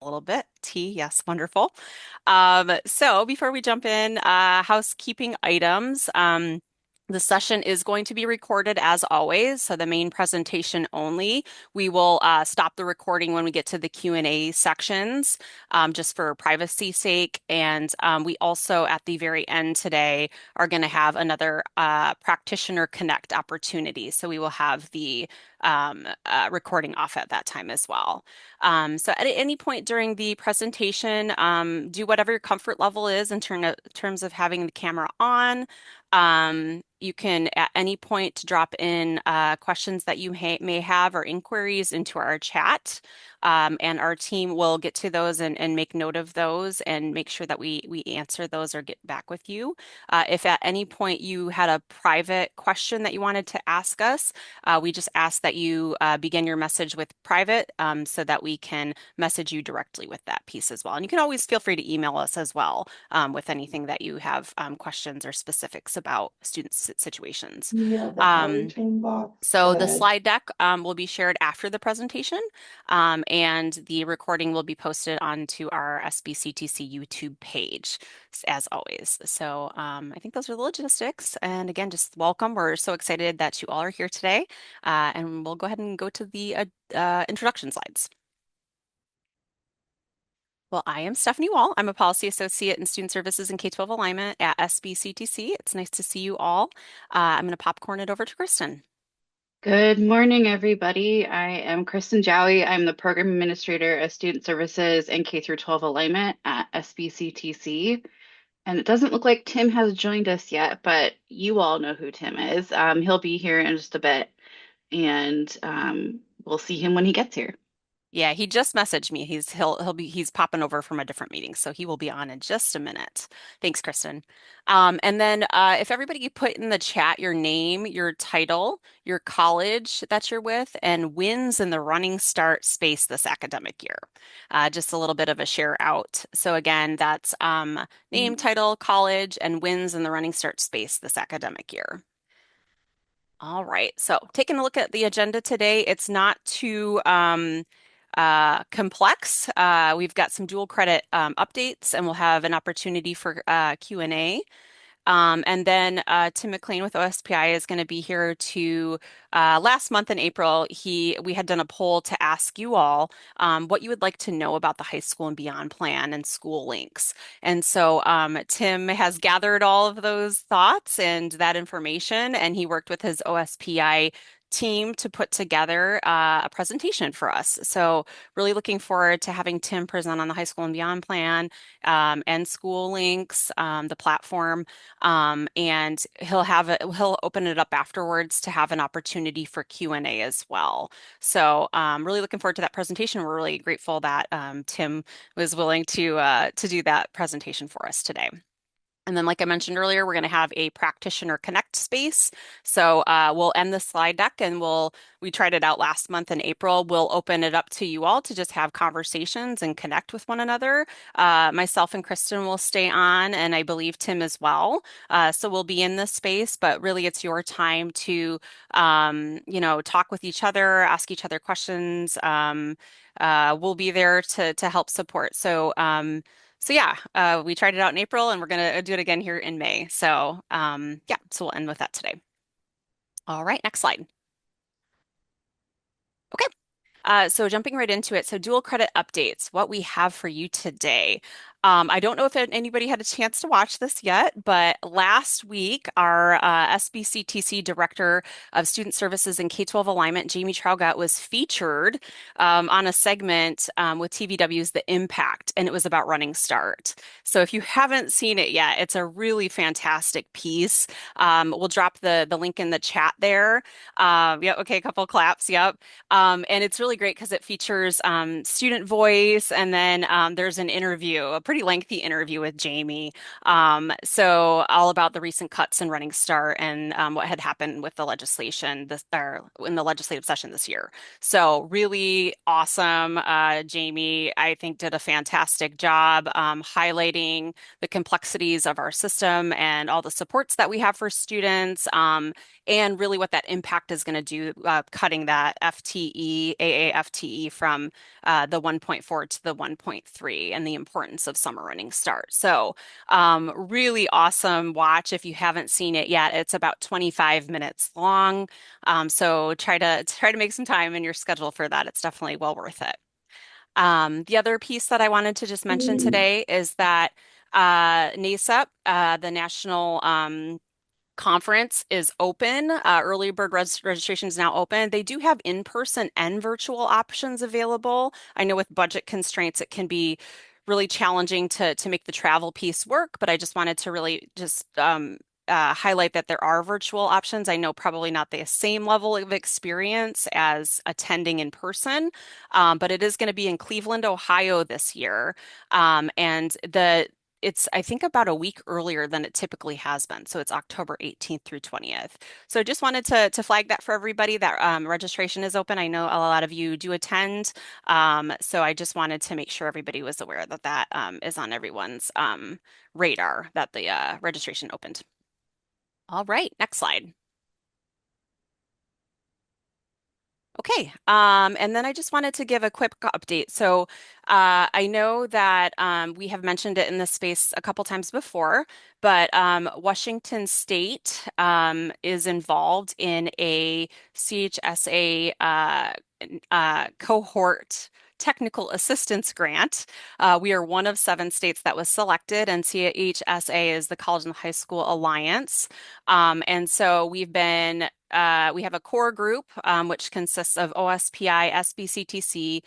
A little bit. Tea, yes, wonderful. So before we jump in, housekeeping items. The session is going to be recorded as always, so the main presentation only. We will stop the recording when we get to the Q&A sections, just for privacy sake. And we also, at the very end today, are going to have another practitioner connect opportunity. So we will have the recording off at that time as well. So at any point during the presentation, do whatever your comfort level is in terms of having the camera on. You can at any point drop in questions that you may have or inquiries into our chat, and our team will get to those and make note of those and make sure that we answer those or get back with you. If at any point you had a private question that you wanted to ask us, we just ask that you begin your message with private, so that we can message you directly with that piece as well. And you can always feel free to email us as well, with anything that you have questions or specifics about student situations. Yeah, the Um, powertrain box. so Go the ahead. slide deck will be shared after the presentation, and the recording will be posted onto our SBCTC YouTube page, as always. So I think those are the logistics. And again, just welcome. We're so excited that you all are here today, and we'll go ahead and go to the introduction slides. Well, I am Stephanie Wall. I'm a policy associate in student services and K-12 alignment at SBCTC. It's nice to see you all. I'm going to popcorn it over to Kristen. Good morning, everybody. I am Kristen Jowie. I'm the Program Administrator of Student Services and K through 12 Alignment at SBCTC. And it doesn't look like Tim has joined us yet, but you all know who Tim is. He'll be here in just a bit, and we'll see him when he gets here. Yeah, he just messaged me. He's popping over from a different meeting, so he will be on in just a minute. Thanks, Kristen. And then if everybody could put in the chat your name, your title, your college that you're with, and wins in the running start space this academic year. Just a little bit of a share out. So again, that's name, title, college, and wins in the running start space this academic year. All right, so taking a look at the agenda today, it's not too complex. We've got some dual credit updates, and we'll have an opportunity for Q&A. And then Tim McLean with OSPI is going to be here to, last month in April, we had done a poll to ask you all what you would like to know about the high school and beyond plan and school links. And so Tim has gathered all of those thoughts and that information, and he worked with his OSPI team to put together a presentation for us. So really looking forward to having Tim present on the high school and beyond plan, and school links, the platform. And he'll open it up afterwards to have an opportunity for Q&A as well. So really looking forward to that presentation. We're really grateful that Tim was willing to do that presentation for us today. And then, like I mentioned earlier, we're going to have a practitioner connect space. So we'll end the slide deck, and we tried it out last month in April. We'll open it up to you all to just have conversations and connect with one another. Myself and Kristen will stay on, and I believe Tim as well. So we'll be in this space, but really it's your time to, talk with each other, ask each other questions. We'll be there to help support. So yeah, we tried it out in April, and we're gonna do it again here in May. So yeah, so we'll end with that today. All right, next slide. Okay. So jumping right into it, so dual credit updates, what we have for you today. I don't know if anybody had a chance to watch this yet, but last week, our SBCTC Director of Student Services and K-12 Alignment, Jamie Traugat, was featured on a segment with TVW's The Impact, and it was about Running Start. So if you haven't seen it yet, it's a really fantastic piece. We'll drop the link in the chat there. Yeah, okay, a couple claps, yep. And it's really great because it features student voice, and then there's an interview, a pretty lengthy interview with Jamie. So all about the recent cuts in Running Start and what had happened with the legislation this or in the legislative session this year. So really awesome. Jamie, I think, did a fantastic job highlighting the complexities of our system and all the supports that we have for students, and really what that impact is going to do, cutting that FTE, AAFTE from the 1.4 to the 1.3 and the importance of summer running start. So really awesome watch if you haven't seen it yet. It's about 25 minutes long. So try to make some time in your schedule for that. It's definitely well worth it. The other piece that I wanted to just mention today is that NASEP, the National conference, is open. Early bird registration is now open. They do have in-person and virtual options available. I know with budget constraints, it can be really challenging to make the travel piece work, but I just wanted to really just highlight that there are virtual options. I know probably not the same level of experience as attending in person, but it is going to be in Cleveland, Ohio this year. And it's, I think, about a week earlier than it typically has been. So it's October 18th through 20th. So just wanted to flag that for everybody that registration is open. I know a lot of you do attend. So I just wanted to make sure everybody was aware that that is on everyone's radar that the registration opened. All right, next slide. Okay, and then I just wanted to give a quick update. So I know that we have mentioned it in this space a couple times before, but Washington State is involved in a CHSA cohort technical assistance grant. We are one of 7 states that was selected, and CHSA is the College and High School Alliance. And so we have a core group, which consists of OSPI, SBCTC,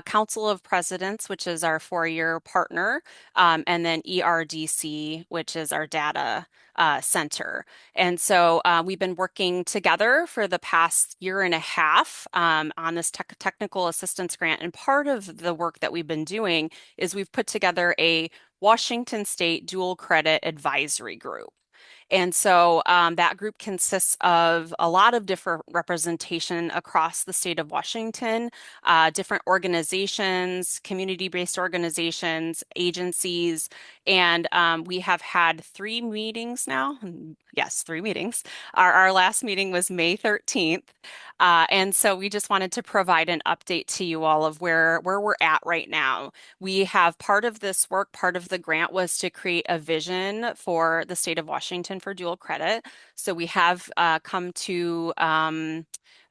Council of Presidents, which is our 4-year partner, and then ERDC, which is our data center. And so we've been working together for the past year and a half on this technical assistance grant. And part of the work that we've been doing is we've put together a Washington State dual credit advisory group. And so that group consists of a lot of different representation across the state of Washington, different organizations, community-based organizations, agencies, and we have had 3 meetings now. Yes, 3 meetings. Our last meeting was May 13th. And so we just wanted to provide an update to you all of where we're at right now. We have part of this work, part of the grant was to create a vision for the state of Washington for dual credit. So we have come to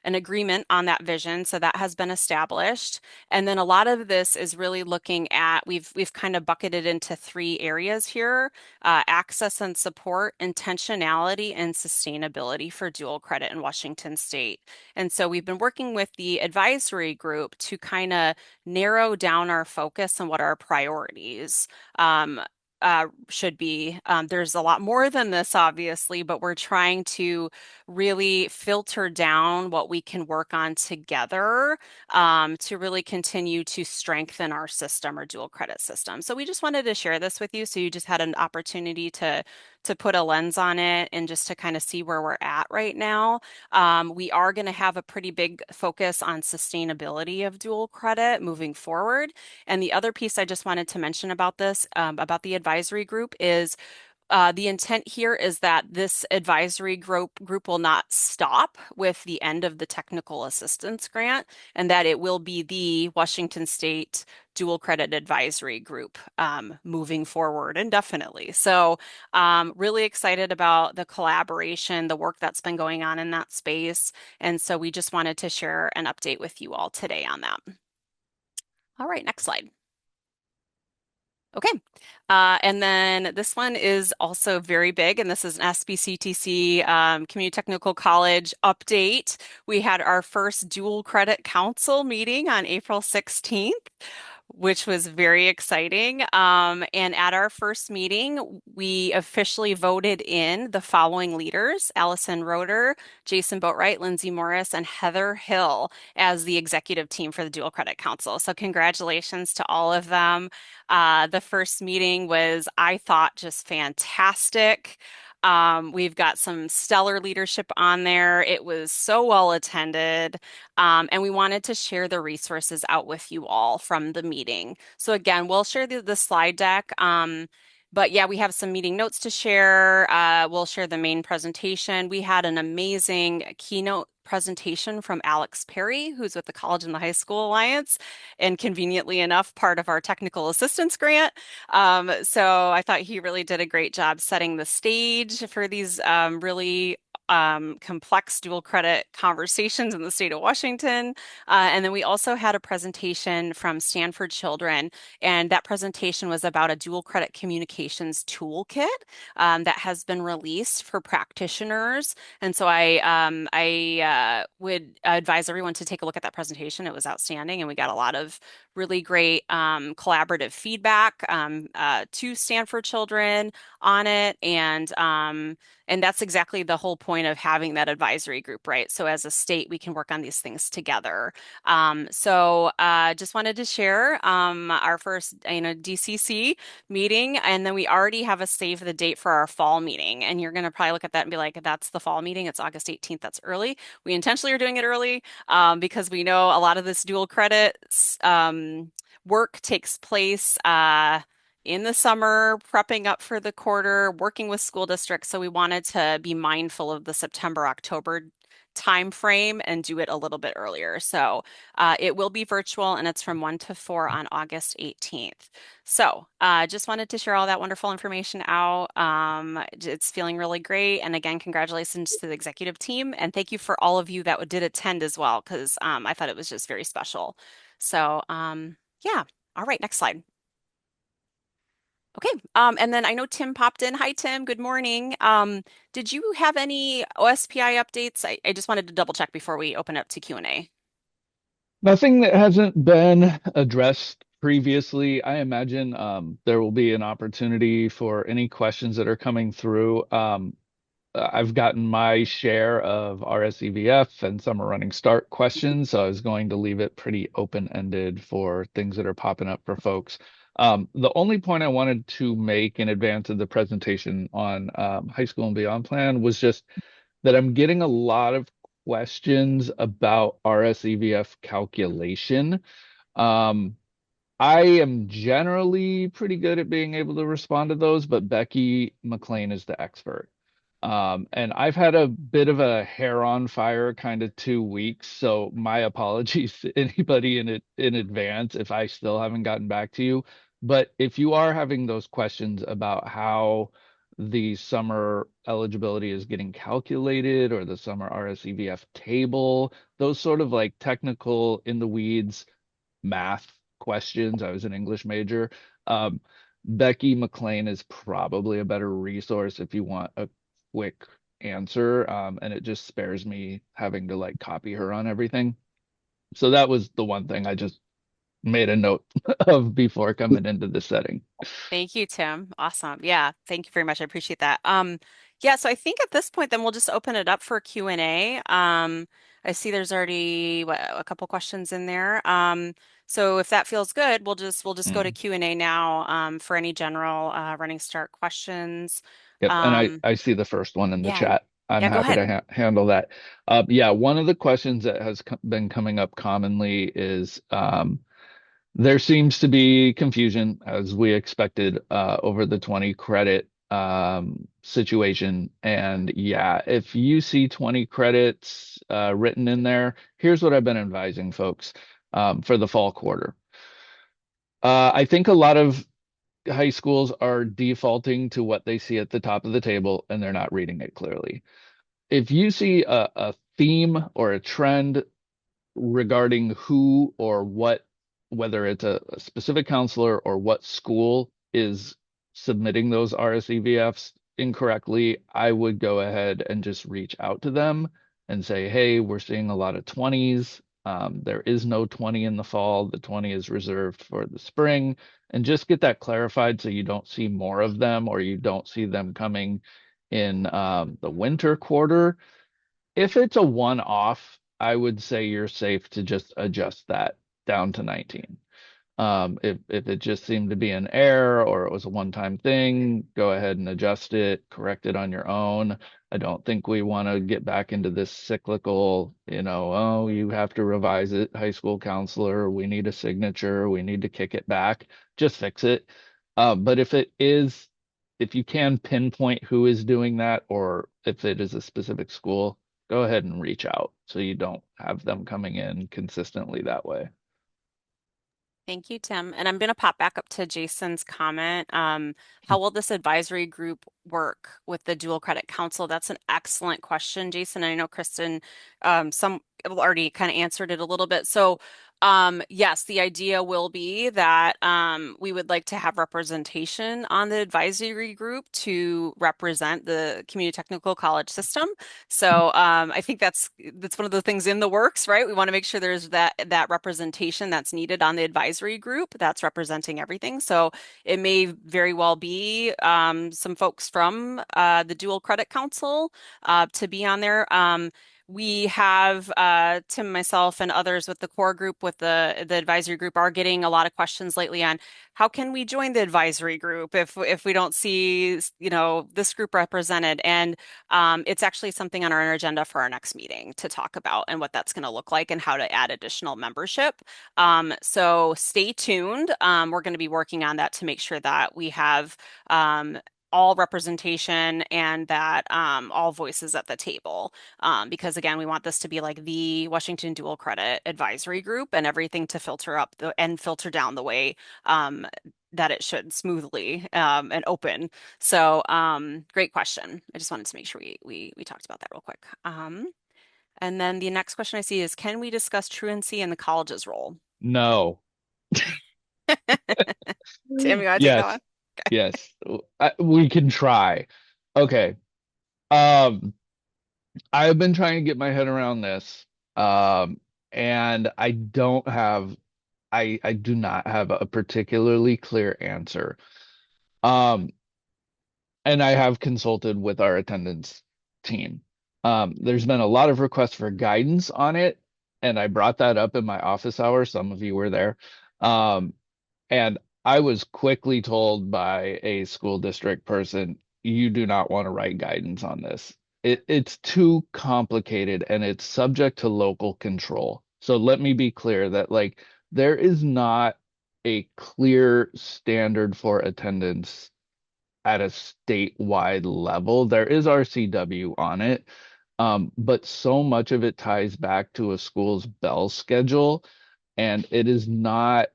an agreement on that vision. So that has been established. And then a lot of this is really looking at, we've kind of bucketed into 3 areas here: access and support, intentionality, and sustainability for dual credit in Washington State. And so we've been working with the advisory group to kind of narrow down our focus and what our priorities should be. There's a lot more than this, obviously, but we're trying to really filter down what we can work on together to really continue to strengthen our system, our dual credit system. So we just wanted to share this with you, so you just had an opportunity to put a lens on it and just to kind of see where we're at right now. We are going to have a pretty big focus on sustainability of dual credit moving forward. And the other piece I just wanted to mention about this, about the advisory group, is the intent here is that this advisory group will not stop with the end of the technical assistance grant, and that it will be the Washington State dual credit advisory group moving forward indefinitely. So really excited about the collaboration, the work that's been going on in that space. And so we just wanted to share an update with you all today on that. All right, next slide. Okay. And then this one is also very big, and this is an SBCTC Community Technical College update. We had our first dual credit council meeting on April 16th. which was very exciting. And at our first meeting, we officially voted in the following leaders: Allison Roeder, Jason Boatwright, Lindsay Morris, and Heather Hill as the executive team for the Dual Credit Council. So congratulations to all of them. The first meeting was, I thought, just fantastic. We've got some stellar leadership on there. It was so well attended. And we wanted to share the resources out with you all from the meeting. So again, we'll share the slide deck. But yeah, we have some meeting notes to share. We'll share the main presentation. We had an amazing keynote presentation from Alex Perry, who's with the College and the High School Alliance, and conveniently enough, part of our technical assistance grant. So I thought he really did a great job setting the stage for these really complex dual credit conversations in the state of Washington. And then we also had a presentation from Stanford Children, and that presentation was about a dual credit communications toolkit that has been released for practitioners. And so I would advise everyone to take a look at that presentation. It was outstanding, and we got a lot of really great collaborative feedback to Stanford Children on it, and that's exactly the whole point of having that advisory group, right? So as a state, we can work on these things together. Just wanted to share our first, DCC meeting, and then we already have a save the date for our fall meeting. And you're going to probably look at that and be like, "That's the fall meeting. It's August 18th. That's early." We intentionally are doing it early because we know a lot of this dual credits work takes place in the summer, prepping up for the quarter, working with school districts. So we wanted to be mindful of the September, October time frame and do it a little bit earlier. So it will be virtual, and it's from 1 to 4 on August 18th. So just wanted to share all that wonderful information out. It's feeling really great. And again, congratulations to the executive team. And thank you for all of you that did attend as well, because I thought it was just very special. So yeah. All right, next slide. Okay. And then I know Tim popped in. Hi, Tim. Good morning. Did you have any OSPI updates? I just wanted to double check before we open up to Q&A. Nothing that hasn't been addressed previously. I imagine there will be an opportunity for any questions that are coming through. I've gotten my share of RSEVF and summer running start questions, so I was going to leave it pretty open-ended for things that are popping up for folks. The only point I wanted to make in advance of the presentation on high school and beyond plan was just that I'm getting a lot of questions about RSEVF calculation. Um, I am generally pretty good at being able to respond to those, but Becky McLean is the expert. And I've had a bit of a hair on fire kind of 2 weeks, so my apologies to anybody in advance if I still haven't gotten back to you. But if you are having those questions about how the summer eligibility is getting calculated or the summer RSEVF table, those sort of like technical in the weeds math questions. I was an English major. Um, Becky McLean is probably a better resource if you want a quick answer. And it just spares me having to like copy her on everything. So that was the one thing I just made a note of before coming into the setting. Thank you, Tim. Awesome. Yeah, thank you very much. I appreciate that. Yeah, so I think at this point, then we'll just open it up for Q&A. I see there's already a couple questions in there. So if that feels good, we'll just go to Mm. Q&A now for any general running start questions. Yep. And Um, I see the first one in the yeah, chat. I'm yeah, go happy to ahead. handle that. Yeah, one of the questions that has been coming up commonly is there seems to be confusion, as we expected, over the 20 credit situation. And yeah, if you see 20 credits written in there, here's what I've been advising folks for the fall quarter. I think a lot of high schools are defaulting to what they see at the top of the table and they're not reading it clearly. If you see a theme or a trend regarding who or what, whether it's a specific counselor or what school is submitting those RSEVFs incorrectly, I would go ahead and just reach out to them and say, hey, we're seeing a lot of 20s. There is no 20 in the fall. The 20 is reserved for the spring. And just get that clarified so you don't see more of them or you don't see them coming in the winter quarter. If it's a one-off, I would say you're safe to just adjust that down to 19. If it just seemed to be an error or it was a one-time thing, go ahead and adjust it, correct it on your own. I don't think we want to get back into this cyclical, oh, you have to revise it, high school counselor, we need a signature, we need to kick it back. Just fix it. But if you can pinpoint who is doing that, or if it is a specific school, go ahead and reach out so you don't have them coming in consistently that way. Thank you, Tim. And I'm going to pop back up to Jason's comment. How will this advisory group work with the Dual Credit Council? That's an excellent question, Jason. I know Kristen, some already kind of answered it a little bit. So, yes, the idea will be that we would like to have representation on the advisory group to represent the community technical college system. So I think that's one of the things in the works, right? We want to make sure there's that representation that's needed on the advisory group that's representing everything. So it may very well be some folks from the Dual Credit Council to be on there. We have Tim, myself, and others with the core group, with the advisory group, are getting a lot of questions lately on how can we join the advisory group if we don't see, this group represented. And it's actually something on our agenda for our next meeting to talk about and what that's going to look like and how to add additional membership. So stay tuned. We're going to be working on that to make sure that we have all representation and that all voices at the table. Because again, we want this to be like the Washington Dual Credit Advisory Group and everything to filter up and filter down the way that it should smoothly and open. So great question. I just wanted to make sure we talked about that real quick. And then the next question I see is, can we discuss truancy and the college's role? No. Tim, you want to take that Yes, one? yes. We can try. Okay. Um, I've been trying to get my head around this. And I do not have a particularly clear answer. Um, and I have consulted with our attendance team. There's been a lot of requests for guidance on it, and I brought that up in my office hours. Some of you were there. Um, and I was quickly told by a school district person, you do not want to write guidance on this. It's too complicated and it's subject to local control. So let me be clear that there is not a clear standard for attendance at a statewide level. There is RCW on it, but so much of it ties back to a school's bell schedule, and it is not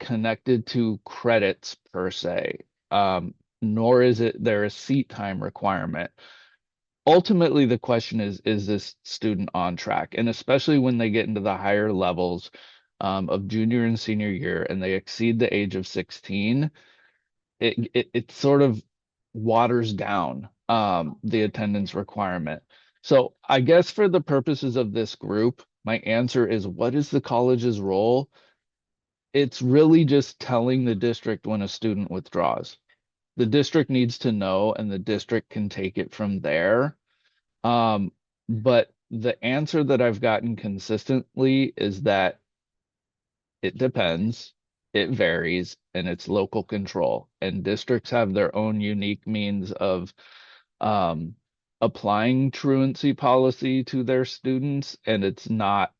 connected to credits per se, nor is there a seat time requirement. Ultimately, the question is this student on track? And especially when they get into the higher levels of junior and senior year and they exceed the age of 16, it sort of waters down the attendance requirement. So I guess for the purposes of this group, my answer is, what is the college's role? It's really just telling the district when a student withdraws. The district needs to know, and the district can take it from there. But the answer that I've gotten consistently is that it depends, it varies, and it's local control. And districts have their own unique means of um, applying truancy policy to their students, and it's not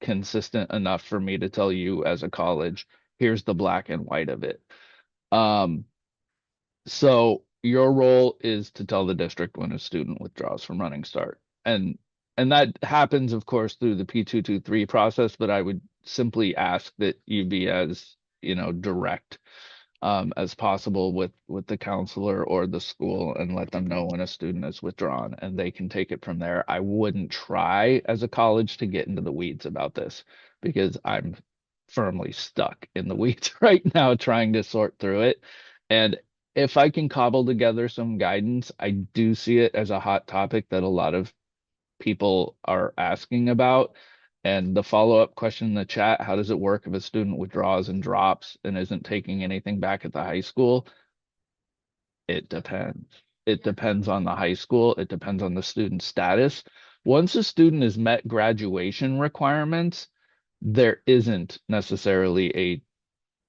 consistent enough for me to tell you as a college, here's the black and white of it. Um, so your role is to tell the district when a student withdraws from Running Start. And that happens, of course, through the P223 process, but I would simply ask that you be as, direct as possible with the counselor or the school and let them know when a student is withdrawn and they can take it from there. I wouldn't try as a college to get into the weeds about this because I'm firmly stuck in the weeds right now trying to sort through it. And if I can cobble together some guidance, I do see it as a hot topic that a lot of people are asking about. And the follow-up question in the chat, how does it work if a student withdraws and drops and isn't taking anything back at the high school? It depends. It depends on the high school. It depends on the student status. Once a student has met graduation requirements, there isn't necessarily a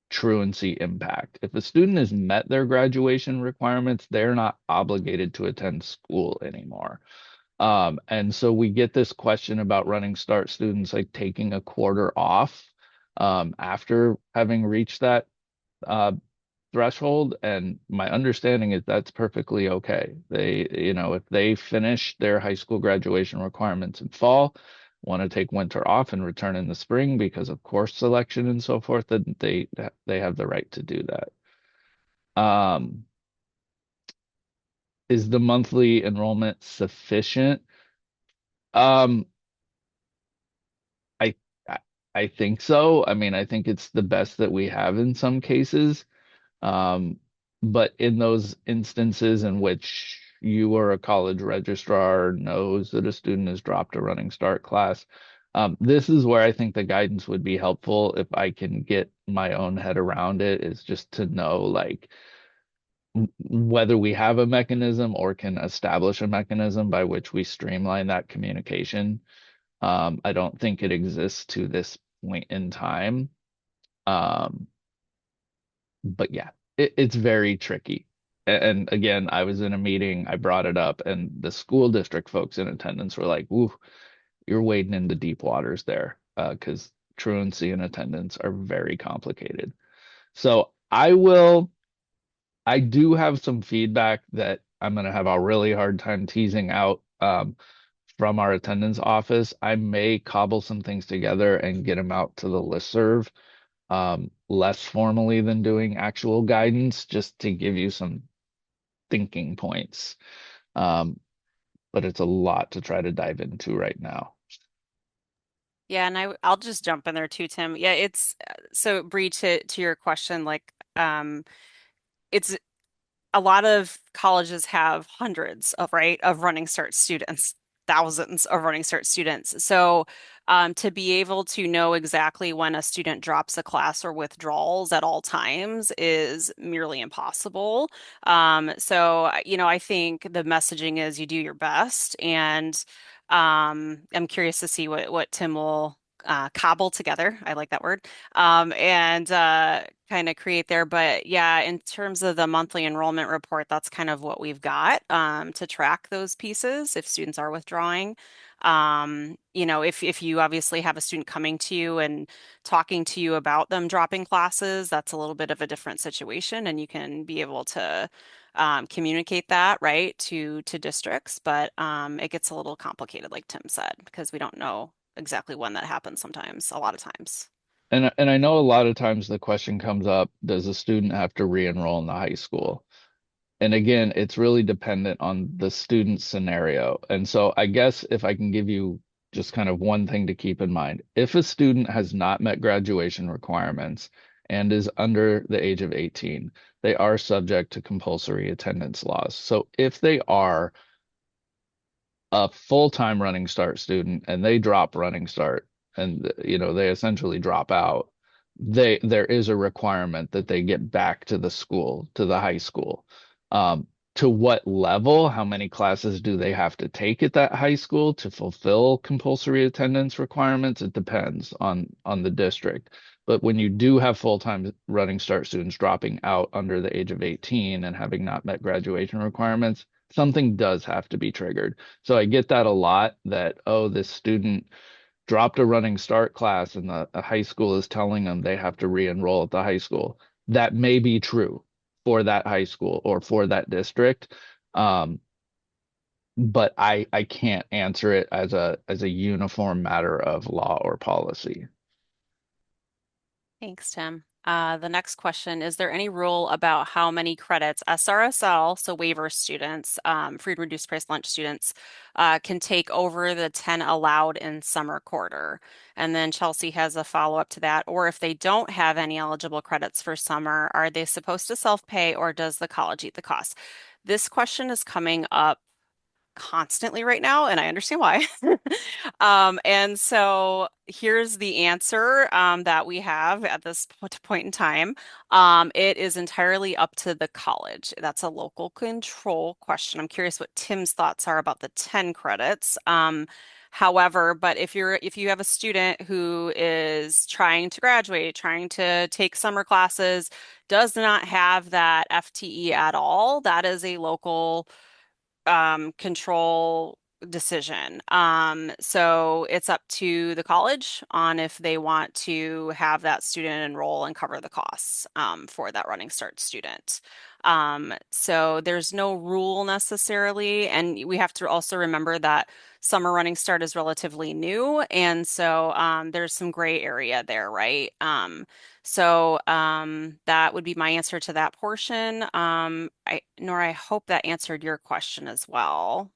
truancy impact. If a student has met their graduation requirements, they're not obligated to attend school anymore. And so we get this question about running start students like taking a quarter off after having reached that uh, threshold. And my understanding is that's perfectly okay. If they finish their high school graduation requirements in fall, want to take winter off and return in the spring because of course selection and so forth, then they have the right to do that. Um, is the monthly enrollment sufficient? Um, I I I think so. I mean, I think it's the best that we have in some cases. Um, but in those instances in which you or a college registrar knows that a student has dropped a running start class, this is where I think the guidance would be helpful if I can get my own head around it, is just to know like whether we have a mechanism or can establish a mechanism by which we streamline that communication. I don't think it exists to this point in time. Um, but yeah, it's very tricky. And again, I was in a meeting, I brought it up, and the school district folks in attendance were like, "Ooh, you're wading into deep waters there," because truancy and attendance are very complicated. So I do have some feedback that I'm going to have a really hard time teasing out from our attendance office. I may cobble some things together and get them out to the listserv less formally than doing actual guidance, just to give you some thinking points. Um, but it's a lot to try to dive into right now. Yeah, and I'll just jump in there too, Tim. Yeah, it's so Bree, to your question, like it's a lot of colleges have hundreds of, right, of running start students, thousands of running start students. So to be able to know exactly when a student drops a class or withdrawals at all times is merely impossible. I think the messaging is you do your best, and I'm curious to see what Tim will cobble together. I like that word. And kind of create there. But yeah, in terms of the monthly enrollment report, that's kind of what we've got to track those pieces if students are withdrawing. If you obviously have a student coming to you and talking to you about them dropping classes, that's a little bit of a different situation, and you can be able to communicate that right to districts. But it gets a little complicated, like Tim said, because we don't know exactly when that happens sometimes, a lot of times. And I know a lot of times the question comes up, does a student have to re-enroll in the high school? And again, it's really dependent on the student scenario. And so I guess if I can give you just kind of one thing to keep in mind, if a student has not met graduation requirements and is under the age of 18, they are subject to compulsory attendance laws. So if they are a full-time running start student and they drop running start and they essentially drop out, there is a requirement that they get back to the school, to the high school. To what level, how many classes do they have to take at that high school to fulfill compulsory attendance requirements? It depends on the district. But when you do have full-time running start students dropping out under the age of 18 and having not met graduation requirements, something does have to be triggered. So I get that a lot, that, oh, this student dropped a running start class and the high school is telling them they have to re-enroll at the high school. That may be true for that high school or for that district. Um, but I can't answer it as a uniform matter of law or policy. Thanks, Tim. The next question, is there any rule about how many credits SRSL, so waiver students, free and reduced price lunch students, can take over the 10 allowed in summer quarter? And then Chelsea has a follow-up to that. Or if they don't have any eligible credits for summer, are they supposed to self-pay or does the college eat the cost? This question is coming up constantly right now, and I understand why. And so here's the answer that we have at this point in time. It is entirely up to the college. That's a local control question. I'm curious what Tim's thoughts are about the 10 credits. However, but if you have a student who is trying to graduate, trying to take summer classes, does not have that FTE at all, that is a local control decision. So it's up to the college on if they want to have that student enroll and cover the costs for that Running Start student. So there's no rule necessarily, and we have to also remember that summer Running Start is relatively new, and so there's some gray area there, right? That would be my answer to that portion. Nora, I hope that answered your question as well.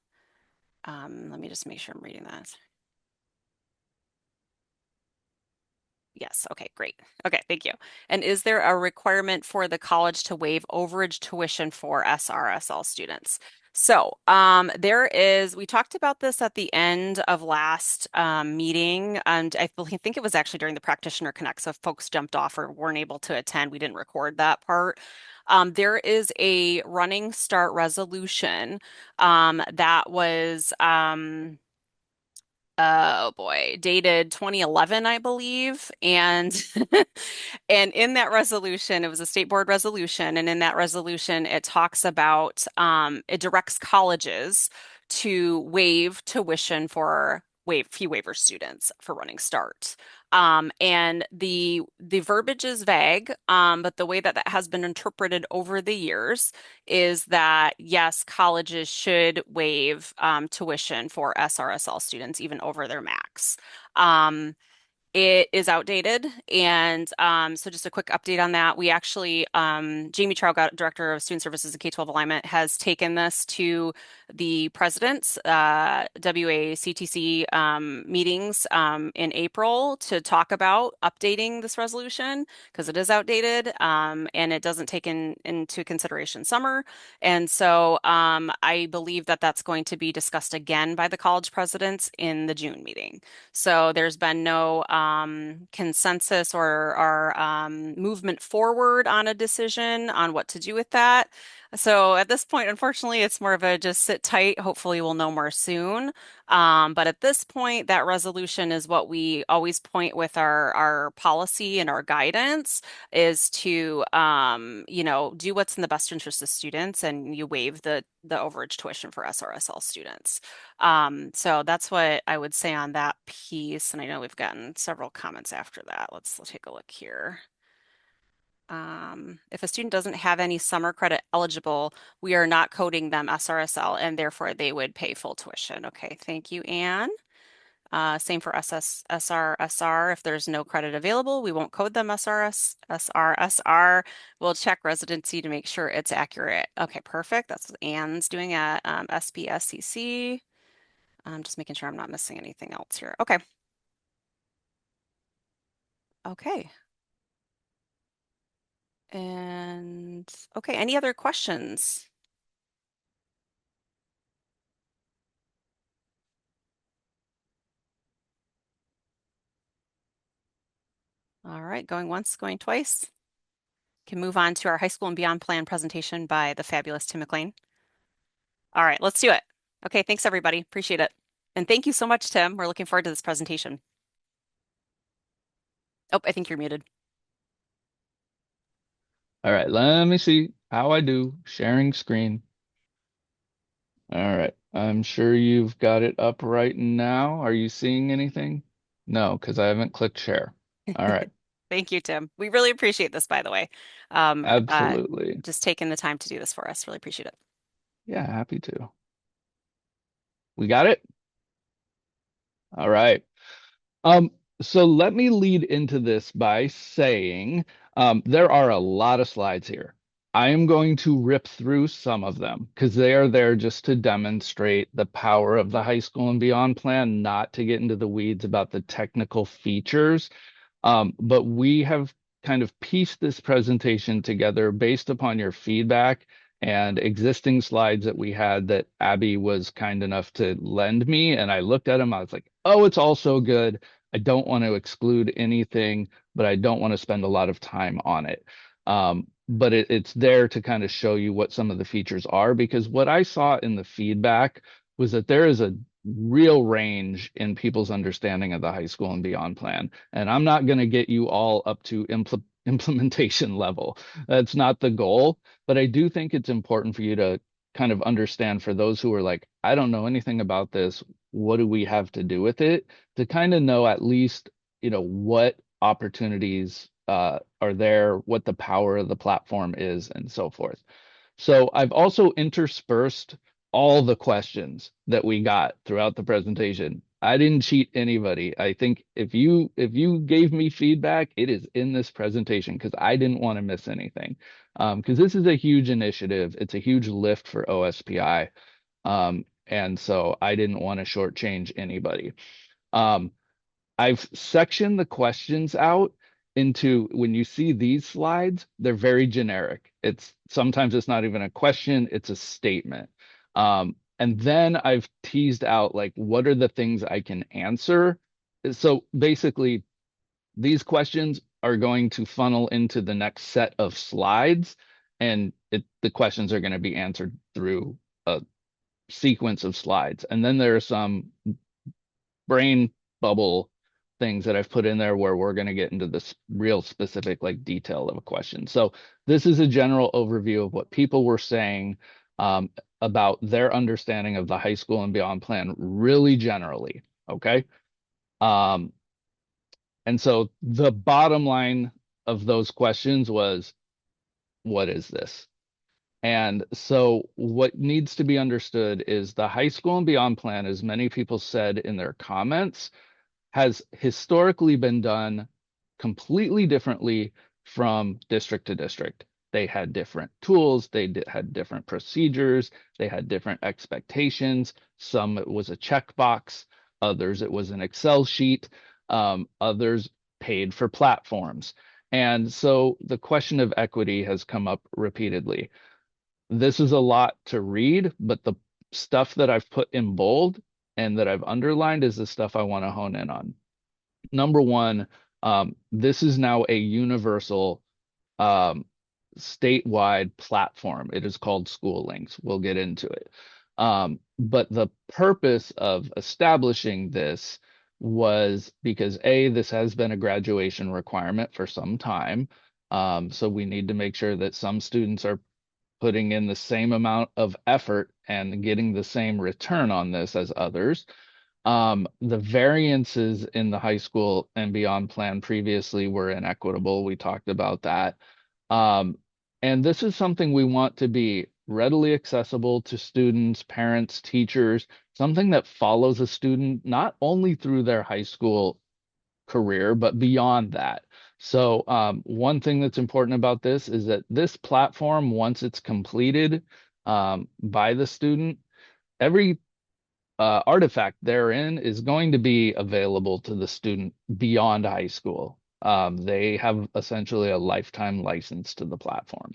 Let me just make sure I'm reading that. Yes. Okay, great. Okay, thank you. And is there a requirement for the college to waive overage tuition for SRSL students? So, there is, we talked about this at the end of last meeting, and think it was actually during the Practitioner Connect. So if folks jumped off or weren't able to attend, we didn't record that part. There is a Running Start resolution that was oh boy, dated 2011, I believe. And and in that resolution, it was a state board resolution, and in that resolution, it talks about it directs colleges to waive tuition for fee waiver students for Running Start. And the verbiage is vague, but the way that that has been interpreted over the years is that yes, colleges should waive tuition for SRSL students even over their max. Um, it is outdated. And so just a quick update on that. We actually, Jamie Traugott, Director of Student Services and K-12 Alignment, has taken this to the president's WACTC meetings in April to talk about updating this resolution because it is outdated and it doesn't take into consideration summer. And so I believe that that's going to be discussed again by the college presidents in the June meeting. So there's been no consensus or movement forward on a decision on what to do with that. So at this point, unfortunately, it's more of a just sit tight. Hopefully, we'll know more soon. But at this point, that resolution is what we always point with our policy and our guidance is to, do what's in the best interest of students, and you waive the overage tuition for SRSL students. So that's what I would say on that piece. And I know we've gotten several comments after that. Let's take a look here. If a student doesn't have any summer credit eligible, we are not coding them SRSL and therefore they would pay full tuition. Okay, thank you, Anne. Same for SR. If there's no credit available, we won't code them SR. We'll check residency to make sure it's accurate. Okay, perfect. That's what Anne's doing at SBCTC. I'm just making sure I'm not missing anything else here. Okay. Okay. And okay, any other questions? All right, going once, going twice. Can move on to our high school and beyond plan presentation by the fabulous Tim McLean. All right, let's do it. Okay, thanks everybody. Appreciate it. And thank you so much, Tim. We're looking forward to this presentation. Oh, I think you're muted. All right, let me see how I do. Sharing screen. All right, I'm sure you've got it up right now. Are you seeing anything? No, because I haven't clicked share. All right, Thank you, Tim. We really appreciate this, by the way. Um, uh, absolutely. just taking the time to do this for us. Really appreciate it. Yeah, happy to. We got it? All right. Um, so let me lead into this by saying there are a lot of slides here. I am going to rip through some of them because they are there just to demonstrate the power of the high school and beyond plan, not to get into the weeds about the technical features. But we have kind of pieced this presentation together based upon your feedback and existing slides that we had that Abby was kind enough to lend me. And I looked at them, I was like, oh, it's all so good. I don't want to exclude anything, but I don't want to spend a lot of time on it. But it's there to kind of show you what some of the features are, because what I saw in the feedback was that there is a real range in people's understanding of the high school and beyond plan. And I'm not going to get you all up to implementation level. That's not the goal, but I do think it's important for you to kind of understand, for those who are like, I don't know anything about this, what do we have to do with it? To kind of know at least, what opportunities are there, what the power of the platform is, and so forth. So I've also interspersed all the questions that we got throughout the presentation. I didn't cheat anybody. I think if you gave me feedback, it is in this presentation because I didn't want to miss anything. Because this is a huge initiative. It's a huge lift for OSPI. And so I didn't want to shortchange anybody. Um, I've sectioned the questions out into, when you see these slides, they're very generic. It's sometimes it's not even a question, it's a statement. And then I've teased out like what are the things I can answer. So basically, these questions are going to funnel into the next set of slides, and the questions are going to be answered through a sequence of slides. And then there are some brain bubble things that I've put in there where we're going to get into this real specific like detail of a question. So this is a general overview of what people were saying about their understanding of the high school and beyond plan, really generally. Okay. Um, and so the bottom line of those questions was, what is this? And so what needs to be understood is the high school and beyond plan, as many people said in their comments, has historically been done completely differently from district to district. They had different tools, had different procedures, they had different expectations. Some it was a checkbox, others it was an Excel sheet, others paid for platforms. And so the question of equity has come up repeatedly. This is a lot to read, but the stuff that I've put in bold and that I've underlined is the stuff I want to hone in on. Number one, this is now a universal um, statewide platform. It is called School Links. We'll get into it. But the purpose of establishing this was because A, this has been a graduation requirement for some time. So we need to make sure that some students are putting in the same amount of effort and getting the same return on this as others. The variances in the high school and beyond plan previously were inequitable. We talked about that. Um, and this is something we want to be readily accessible to students, parents, teachers, something that follows a student not only through their high school career, but beyond that. So, one thing that's important about this is that this platform, once it's completed by the student, every artifact therein is going to be available to the student beyond high school. They have essentially a lifetime license to the platform.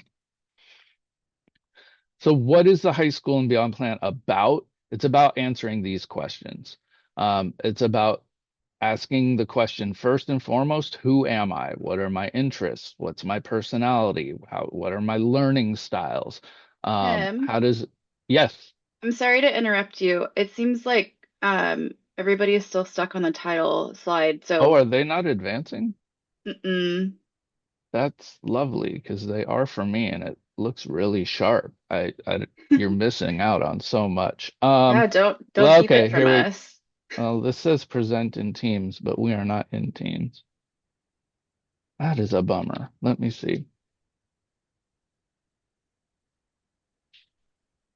So, what is the high school and beyond plan about? It's about answering these questions. It's about asking the question first and foremost, who am I? What are my interests? What's my personality? What are my learning styles? Tim, How does, yes. I'm sorry to interrupt you. It seems like everybody is still stuck on the title slide. Oh, So, are they not advancing? mm-mm. That's lovely because they are for me and it looks really sharp. You're missing out on so much. Yeah, don't Well, keep it okay, from us. well, this says present in Teams, but we are not in Teams. That is a bummer. Let me see.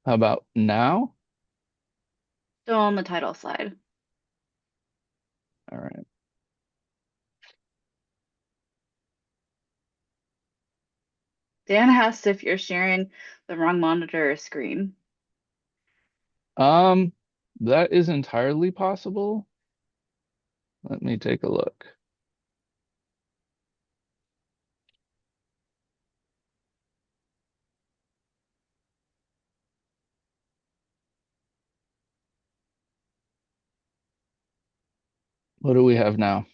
How about now? Still on the title slide. All right. Dan asked if you're sharing the wrong monitor or screen. Um, that is entirely possible. Let me take a look. What do we have now?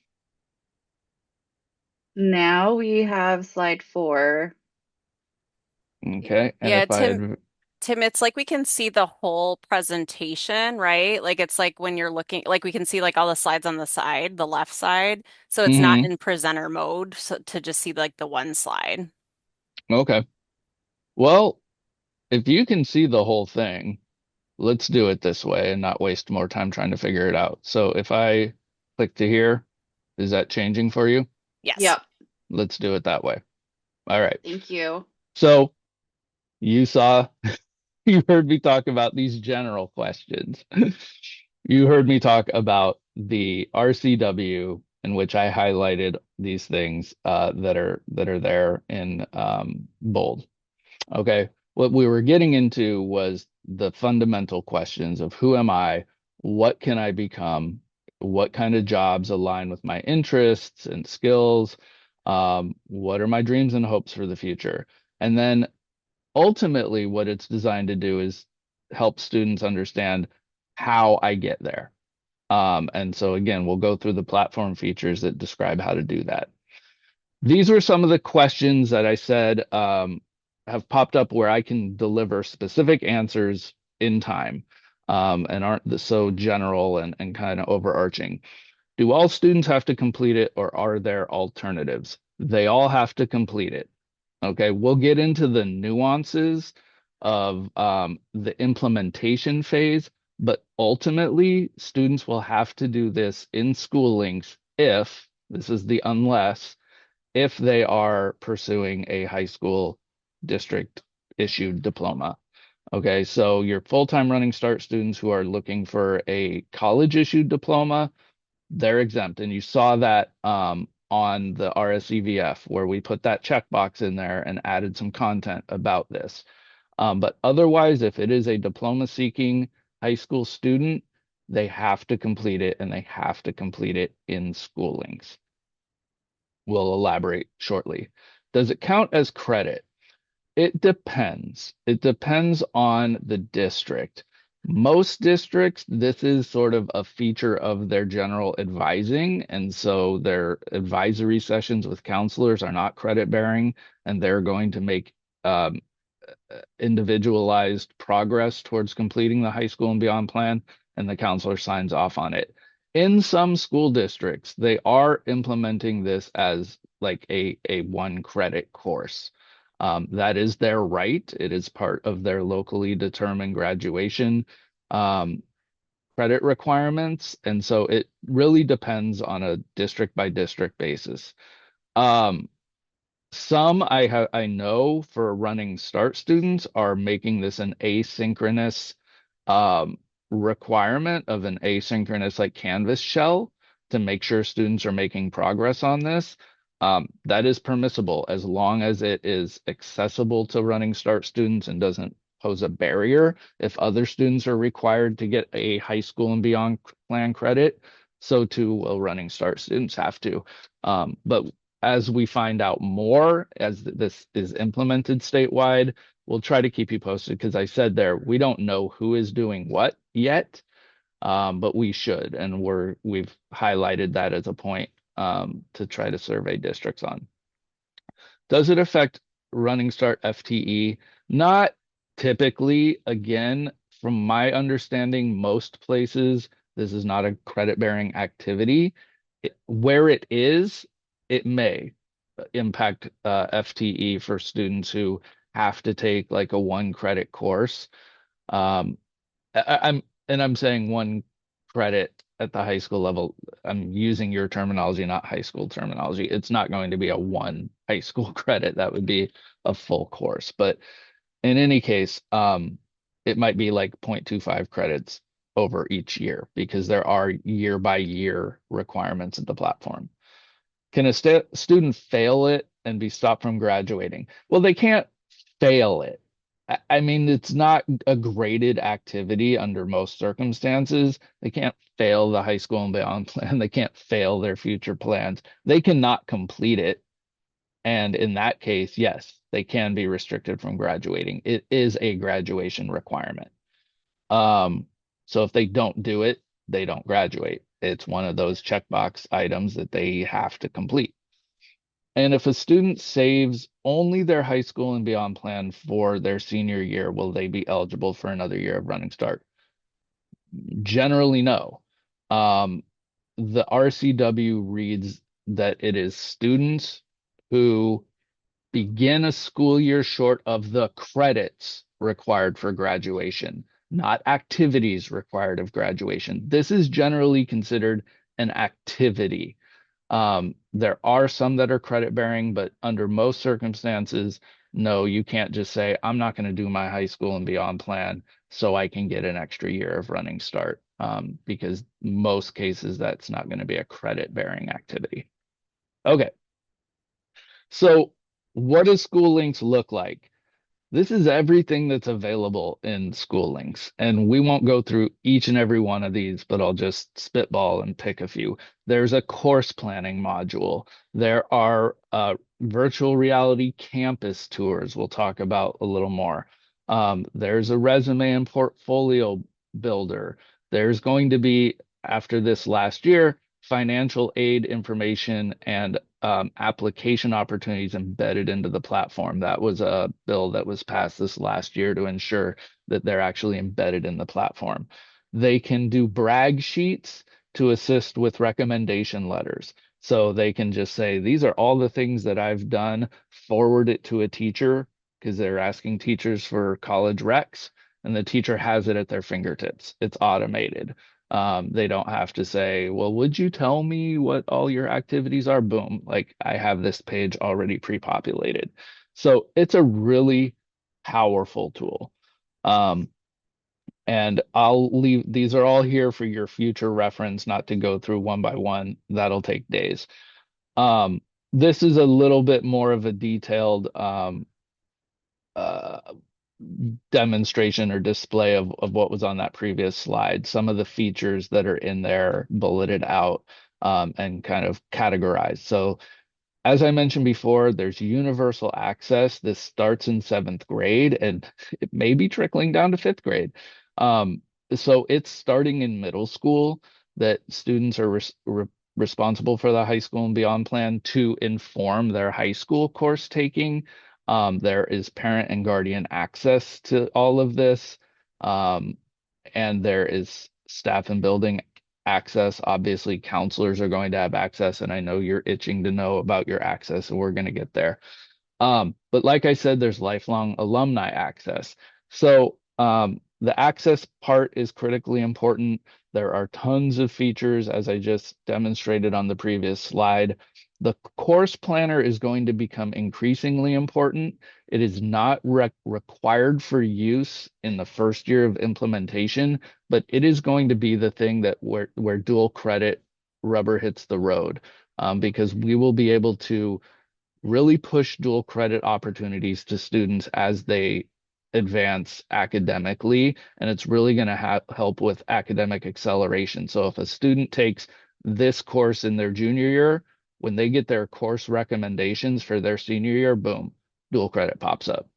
Now we have slide 4. Okay. And Yeah, if I had, Tim, it's like we can see the whole presentation, right? Like it's like when you're looking, like we can see like all the slides on the side, the left side. So it's not Mhm. in presenter mode, so to just see like the one slide. Okay. Well, if you can see the whole thing, let's do it this way and not waste more time trying to figure it out. So if I click to here, is that changing for you? Yes. Yep. Let's do it that way. All right. Thank you. So you saw, you heard me talk about these general questions. You heard me talk about the RCW in which I highlighted these things that are there in bold. Okay. What we were getting into was the fundamental questions of who am I? What can I become? What kind of jobs align with my interests and skills? What are my dreams and hopes for the future? And then ultimately, what it's designed to do is help students understand how I get there. And so again, we'll go through the platform features that describe how to do that. These were some of the questions that I said have popped up where I can deliver specific answers in time and aren't so general and kind of overarching. Do all students have to complete it or are there alternatives? They all have to complete it. Okay, we'll get into the nuances of the implementation phase, but ultimately, students will have to do this in school links if, this is the unless, if they are pursuing a high school district issued diploma. Okay, so your full-time running start students who are looking for a college issued diploma, they're exempt. And you saw that on the RSEVF where we put that checkbox in there and added some content about this. But otherwise, if it is a diploma seeking high school student, they have to complete it and they have to complete it in school links. We'll elaborate shortly. Does it count as credit? It depends. It depends on the district. Most districts, this is sort of a feature of their general advising. And so their advisory sessions with counselors are not credit bearing, and they're going to make um, individualized progress towards completing the high school and beyond plan, and the counselor signs off on it. In some school districts, they are implementing this as like a one credit course. That is their right. It is part of their locally determined graduation um, credit requirements. And so it really depends on a district by district basis. Um, some I know for running start students are making this an asynchronous um, requirement of an asynchronous like Canvas shell to make sure students are making progress on this. That is permissible as long as it is accessible to running start students and doesn't pose a barrier. If other students are required to get a high school and beyond plan credit, so too will running start students have to. But as we find out more as this is implemented statewide, we'll try to keep you posted because I said there we don't know who is doing what yet, but we should, and we've highlighted that as a point to try to survey districts on. Does it affect running start FTE? Not typically. Again, from my understanding, most places this is not a credit bearing activity. Where it is, it may impact FTE for students who have to take like a one credit course. Um, I'm saying one credit at the high school level. I'm using your terminology, not high school terminology. It's not going to be a one high school credit. That would be a full course. But in any case, it might be like 0.25 credits over each year because there are year by year requirements of the platform. Can a student fail it and be stopped from graduating? Well, they can't fail it. I mean, it's not a graded activity under most circumstances. They can't fail the high school and beyond plan. They can't fail their future plans. They cannot complete it. And in that case, yes, they can be restricted from graduating. It is a graduation requirement. Um, so if they don't do it, they don't graduate. It's one of those checkbox items that they have to complete. And if a student saves only their high school and beyond plan for their senior year, will they be eligible for another year of Running Start? Generally, no. Um, the RCW reads that it is students who begin a school year short of the credits required for graduation, not activities required of graduation. This is generally considered an activity. There are some that are credit bearing, but under most circumstances, no, you can't just say, I'm not going to do my high school and beyond plan so I can get an extra year of Running Start, because most cases that's not going to be a credit bearing activity. Okay, so what does School Links look like? This is everything that's available in School Links, and we won't go through each and every one of these, but I'll just spitball and pick a few. There's a course planning module. There are virtual reality campus tours we'll talk about a little more. There's a resume and portfolio builder. There's going to be, after this last year, financial aid information and application opportunities embedded into the platform. That was a bill that was passed this last year to ensure that they're actually embedded in the platform. They can do brag sheets to assist with recommendation letters. So they can just say, these are all the things that I've done, forward it to a teacher because they're asking teachers for college recs, and the teacher has it at their fingertips. It's automated. They don't have to say, well, would you tell me what all your activities are? Boom. Like I have this page already pre-populated. So it's a really powerful tool. And I'll leave, these are all here for your future reference, not to go through one by one. That'll take days. This is a little bit more of a detailed uh, demonstration or display of what was on that previous slide. Some of the features that are in there bulleted out and kind of categorized. So as I mentioned before, there's universal access. This starts in 7th grade and it may be trickling down to 5th grade. So it's starting in middle school that students are responsible for the high school and beyond plan to inform their high school course taking. There is parent and guardian access to all of this. And there is staff and building access. Obviously, counselors are going to have access, and I know you're itching to know about your access, and we're going to get there. But like I said, there's lifelong alumni access. So the access part is critically important. There are tons of features, as I just demonstrated on the previous slide. The course planner is going to become increasingly important. It is not required for use in the first year of implementation, but it is going to be the thing that where dual credit rubber hits the road, because we will be able to really push dual credit opportunities to students as they advance academically, and it's really going to help with academic acceleration. So if a student takes this course in their junior year, when they get their course recommendations for their senior year, boom, dual credit pops up.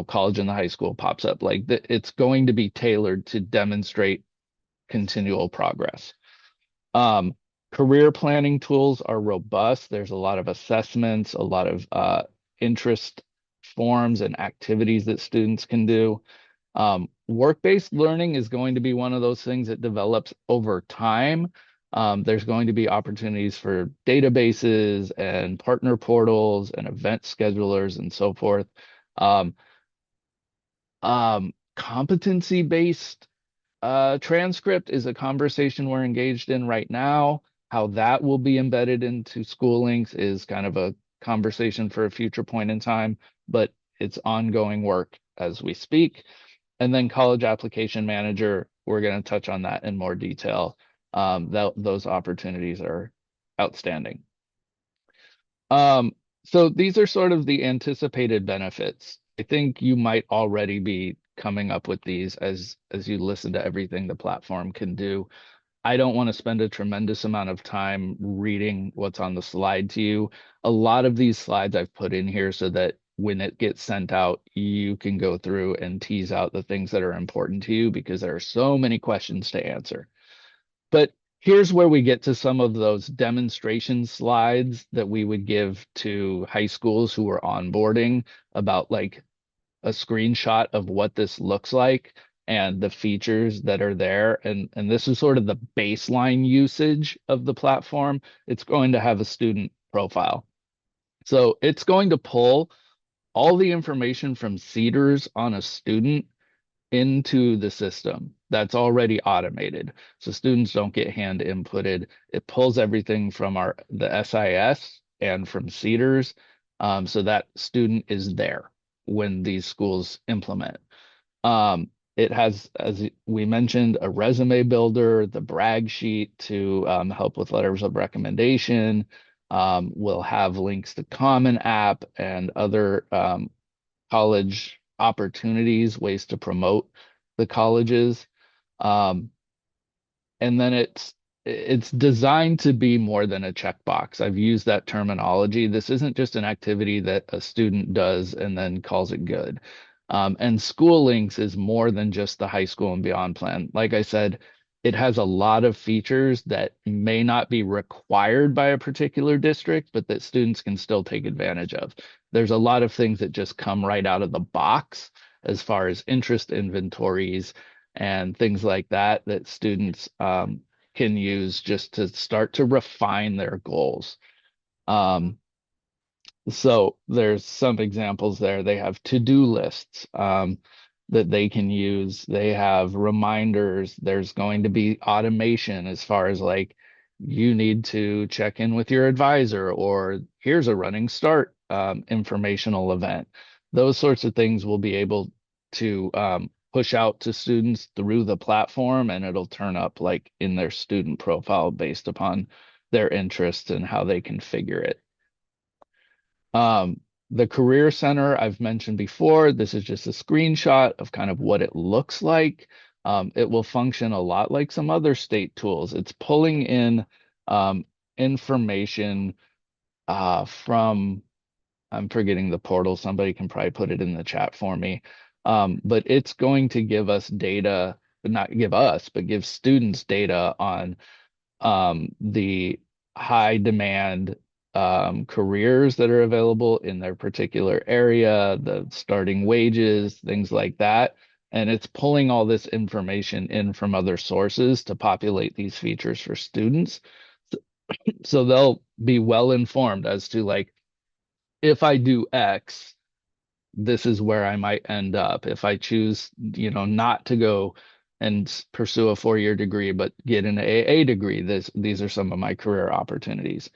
College and the high school pops up. Like it's going to be tailored to demonstrate continual progress. Um, Career planning tools are robust. There's a lot of assessments, a lot of interest forms and activities that students can do. Work-based learning is going to be one of those things that develops over time. There's going to be opportunities for databases and partner portals and event schedulers and so forth. Competency-based transcript is a conversation we're engaged in right now. How that will be embedded into School Links is kind of a conversation for a future point in time, but it's ongoing work as we speak. And then College Application Manager, we're going to touch on that in more detail. Those opportunities are outstanding. So these are sort of the anticipated benefits. I think you might already be coming up with these as you listen to everything the platform can do. I don't want to spend a tremendous amount of time reading what's on the slide to you. A lot of these slides I've put in here so that when it gets sent out, you can go through and tease out the things that are important to you because there are so many questions to answer. But Here's where we get to some of those demonstration slides that we would give to high schools who are onboarding about like a screenshot of what this looks like and the features that are there. And this is sort of the baseline usage of the platform. It's going to have a student profile. So it's going to pull all the information from Cedars on a student into the system that's already automated. So students don't get hand inputted. It pulls everything from the SIS and from Cedars, so that student is there when these schools implement. It has, as we mentioned, a resume builder, the brag sheet to help with letters of recommendation. We'll have links to Common App and other college opportunities, ways to promote the colleges. Um, and then it's designed to be more than a checkbox. I've used that terminology. This isn't just an activity that a student does and then calls it good. And School Links is more than just the high school and beyond plan. Like I said, it has a lot of features that may not be required by a particular district, but that students can still take advantage of. There's a lot of things that just come right out of the box as far as interest inventories and things like that that students can use just to start to refine their goals. Um, so there's some examples there. They have to-do lists that they can use. They have reminders. There's going to be automation as far as like you need to check in with your advisor, or here's a running start informational event. Those sorts of things will be able to push out to students through the platform, and it'll turn up like in their student profile based upon their interests and how they configure it. The Career Center, I've mentioned before, this is just a screenshot of kind of what it looks like. It will function a lot like some other state tools. It's pulling in information from, I'm forgetting the portal. Somebody can probably put it in the chat for me. But it's going to give us data, but not give us, but give students data on the high demand careers that are available in their particular area, the starting wages, things like that. And it's pulling all this information in from other sources to populate these features for students. So they'll be well informed as to like, if I do X, this is where I might end up. If I choose, not to go and pursue a 4-year degree, but get an AA degree, these are some of my career opportunities.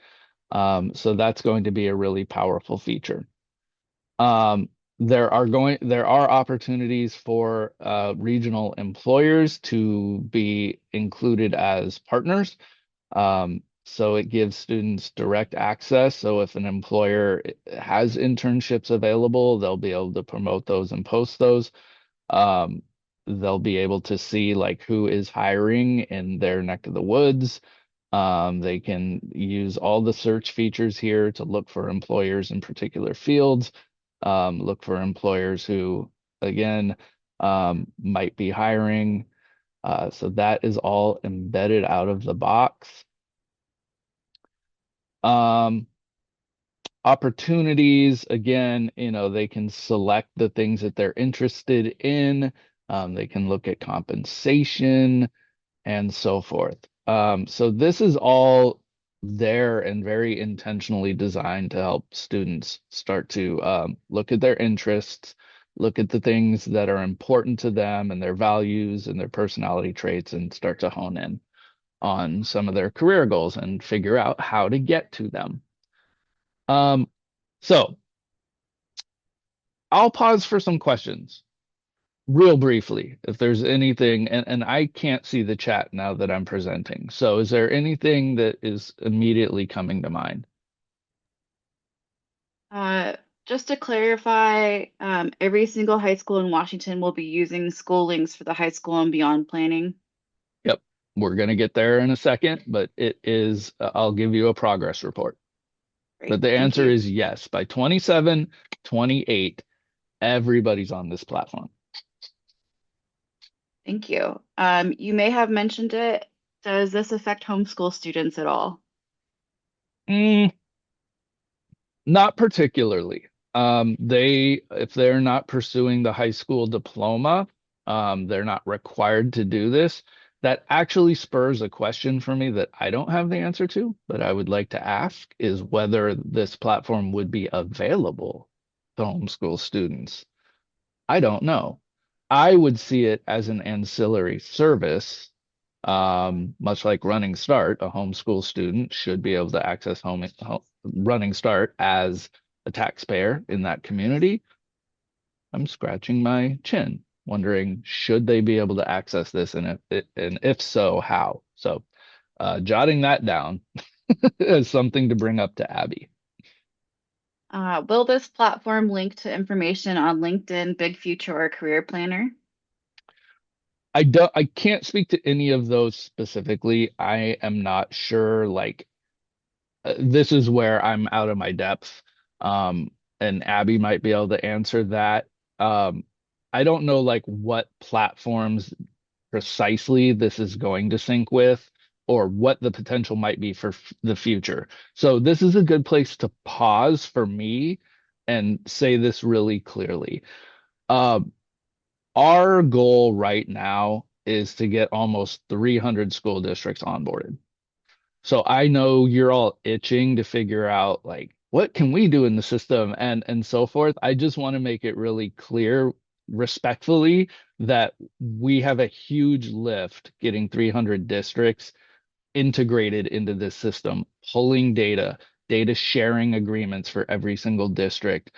So that's going to be a really powerful feature. There are opportunities for regional employers to be included as partners. So it gives students direct access. So if an employer has internships available, they'll be able to promote those and post those. Um, they'll be able to see like who is hiring in their neck of the woods. They can use all the search features here to look for employers in particular fields, look for employers who, again, might be hiring. So that is all embedded out of the box. Um, Opportunities, again, they can select the things that they're interested in. They can look at compensation and so forth. So this is all there and very intentionally designed to help students start to look at their interests, look at the things that are important to them and their values and their personality traits, and start to hone in on some of their career goals and figure out how to get to them. So I'll pause for some questions real briefly, if there's anything, and I can't see the chat now that I'm presenting. So is there anything that is immediately coming to mind? Uh, just to clarify, every single high school in Washington will be using school links for the high school and beyond planning. Yep, we're going to get there in a second, but I'll give you a progress report. But Great, the thank answer you. is yes. By 27, 28, everybody's on this platform. Thank you. You may have mentioned it Does this affect homeschool students at all? Mm, not particularly. If they're not pursuing the high school diploma, they're not required to do this. That actually spurs a question for me that I don't have the answer to, but I would like to ask is whether this platform would be available to homeschool students. I don't know. I would see it as an ancillary service, much like Running Start. A homeschool student should be able to access Running Start as a taxpayer in that community. I'm scratching my chin, wondering should they be able to access this, and if so, how? So, jotting that down as something to bring up to Abby. Will this platform link to information on LinkedIn, Big Future, or Career Planner? I can't speak to any of those specifically. I am not sure, like this is where I'm out of my depth. And Abby might be able to answer that. Um, I don't know like what platforms precisely this is going to sync with or what the potential might be for the future. So this is a good place to pause for me and say this really clearly. Um, our goal right now is to get almost 300 school districts onboarded. So I know you're all itching to figure out like what can we do in the system and so forth. I just want to make it really clear respectfully that we have a huge lift getting 300 districts integrated into this system, pulling data, data sharing agreements for every single district,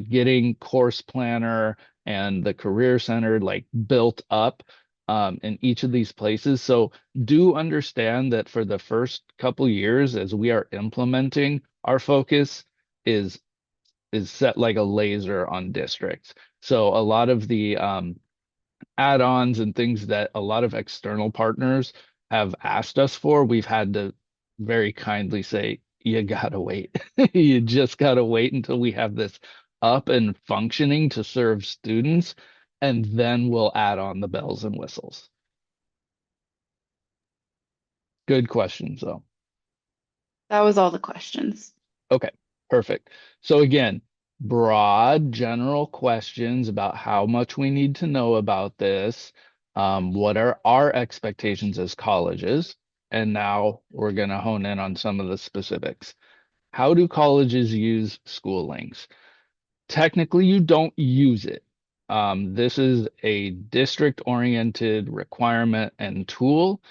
getting course planner and the career center like built up in each of these places. So do understand that for the first couple years, as we are implementing, our focus is is set like a laser on districts. So a lot of the add-ons and things that a lot of external partners have asked us for, we've had to very kindly say, you gotta wait. You just gotta wait until we have this up and functioning to serve students, and then we'll add on the bells and whistles. Good questions, though. That was all the questions. Okay, perfect. So again, broad general questions about how much we need to know about this. What are our expectations as colleges? And now we're going to hone in on some of the specifics. How do colleges use school links? Technically, you don't use it. This is a district-oriented requirement and tool.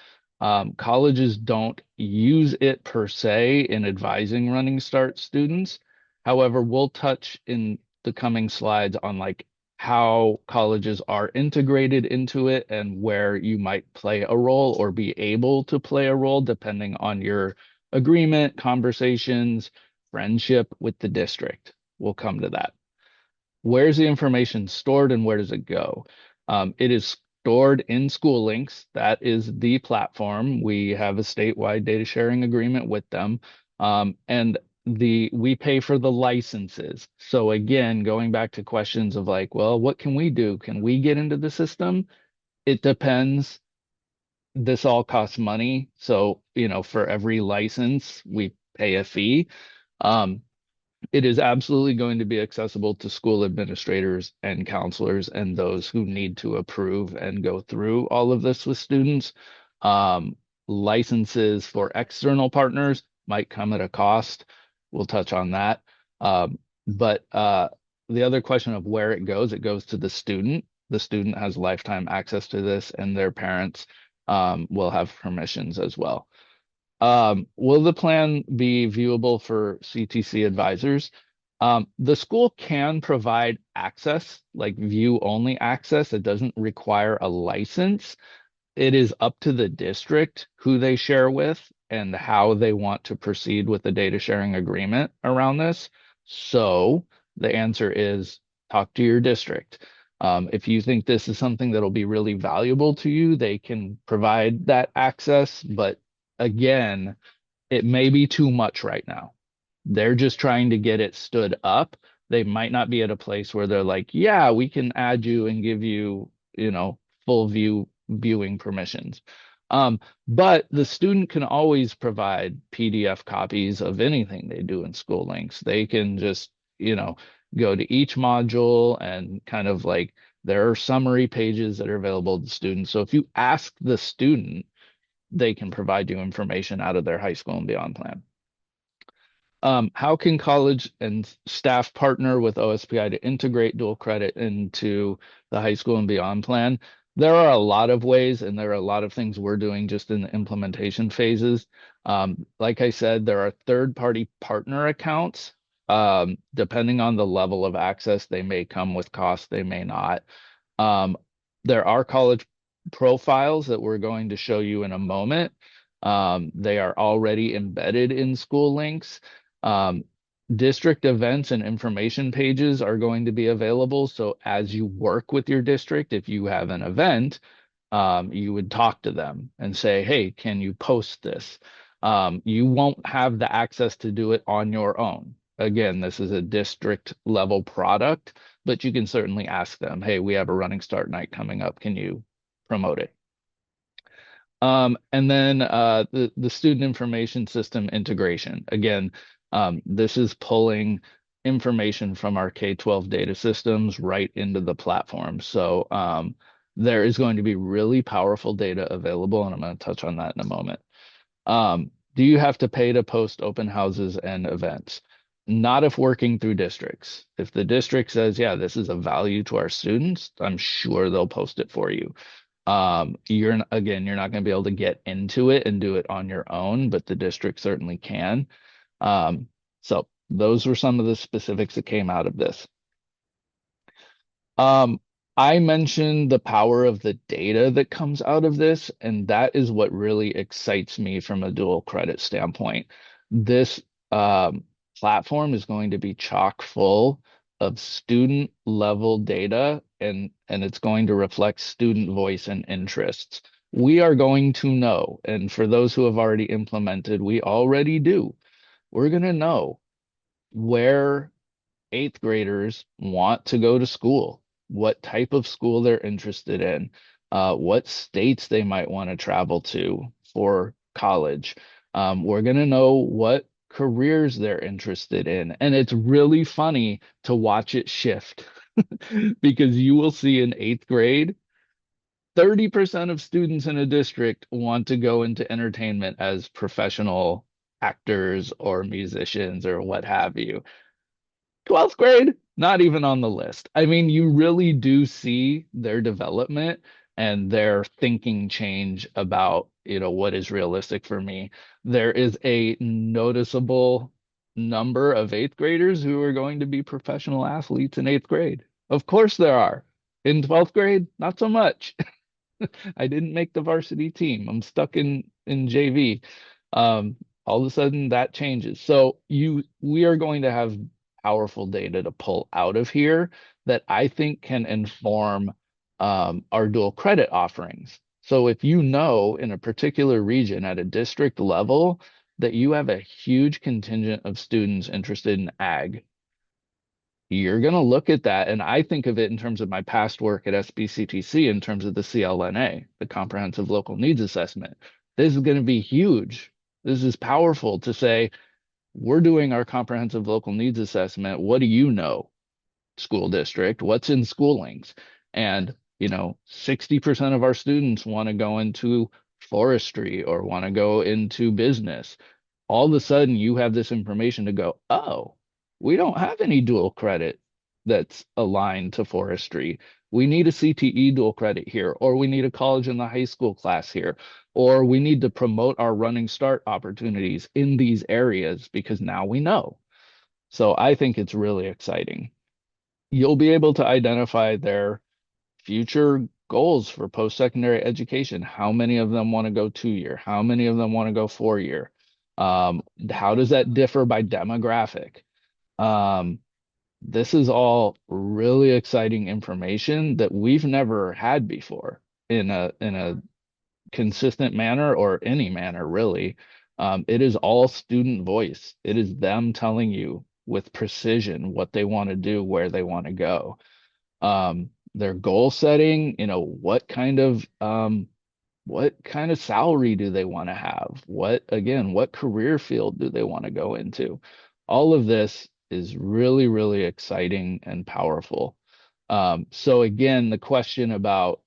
Colleges don't use it per se in advising Running Start students. However, we'll touch in the coming slides on like how colleges are integrated into it and where you might play a role or be able to play a role depending on your agreement, conversations, friendship with the district. We'll come to that. Where's the information stored and where does it go? It is stored in School Links. That is the platform. We have a statewide data sharing agreement with them. And we pay for the licenses. So again, going back to questions of like, well, what can we do? Can we get into the system? It depends. This all costs money. So, for every license, we pay a fee. Um, it is absolutely going to be accessible to school administrators and counselors and those who need to approve and go through all of this with students. Um, Licenses for external partners might come at a cost. We'll touch on that. But the other question of where it goes to the student. The student has lifetime access to this, and their parents will have permissions as well. Will the plan be viewable for CTC advisors? The school can provide access, like view only access. It doesn't require a license. It is up to the district who they share with and how they want to proceed with the data sharing agreement around this. So the answer is talk to your district. If you think this is something that'll be really valuable to you, they can provide that access. But again, it may be too much right now. They're just trying to get it stood up. They might not be at a place where they're like, yeah, we can add you and give you, full viewing permissions. But the student can always provide PDF copies of anything they do in school links. They can just, you know, go to each module and kind of like there are summary pages that are available to students. So if you ask the student, they can provide you information out of their high school and beyond plan. How can college and staff partner with OSPI to integrate dual credit into the high school and beyond plan? There are a lot of ways, and there are a lot of things we're doing just in the implementation phases. Like I said, there are third-party partner accounts. Depending on the level of access, they may come with costs, they may not. Um, there are college profiles that we're going to show you in a moment. They are already embedded in school links. Um, District events and information pages are going to be available. So as you work with your district, if you have an event, you would talk to them and say, hey, can you post this? You won't have the access to do it on your own. Again, this is a district level product, but you can certainly ask them, hey, we have a running start night coming up. Can you promote it? And then the student information system integration. Again, this is pulling information from our K-12 data systems right into the platform. So there is going to be really powerful data available, and I'm going to touch on that in a moment. Do you have to pay to post open houses and events? Not if working through districts. If the district says, yeah, this is a value to our students, I'm sure they'll post it for you. You're not going to be able to get into it and do it on your own, but the district certainly can. So those were some of the specifics that came out of this. Um, I mentioned the power of the data that comes out of this, and that is what really excites me from a dual credit standpoint. This platform is going to be chock full of student level data, and it's going to reflect student voice and interests. We are going to know, and for those who have already implemented, we already do. We're going to know where eighth graders want to go to school, what type of school they're interested in, what states they might want to travel to for college. We're going to know what careers they're interested in. And it's really funny to watch it shift because you will see in eighth grade, 30% of students in a district want to go into entertainment as professional actors or musicians or what have you. 12th grade, not even on the list. I mean, you really do see their development and their thinking change about, what is realistic for me. There is a noticeable number of eighth graders who are going to be professional athletes in eighth grade. Of course there are. In 12th grade, not so much. I didn't make the varsity team. I'm stuck in JV. All of a sudden that changes. So we are going to have powerful data to pull out of here that I think can inform our dual credit offerings. So if you know in a particular region at a district level that you have a huge contingent of students interested in ag, you're going to look at that. And I think of it in terms of my past work at SBCTC in terms of the CLNA, the Comprehensive Local Needs Assessment. This is going to be huge. This is powerful to say, we're doing our comprehensive local needs assessment. What do you know, school district? What's in school links? And, 60% of our students want to go into forestry or want to go into business. All of a sudden, you have this information to go, oh, we don't have any dual credit that's aligned to forestry. We need a CTE dual credit here, or we need a college in the high school class here, or we need to promote our running start opportunities in these areas because now we know. So I think it's really exciting. You'll be able to identify their future goals for post-secondary education. How many of them want to go 2-year? How many of them want to go 4-year? How does that differ by demographic? Um, this is all really exciting information that we've never had before in a consistent manner or any manner, really. It is all student voice. It is them telling you with precision what they want to do, where they want to go. Their goal setting, what kind of What kind of salary do they want to have? What career field do they want to go into? All of this is really, really exciting and powerful. So again, the question about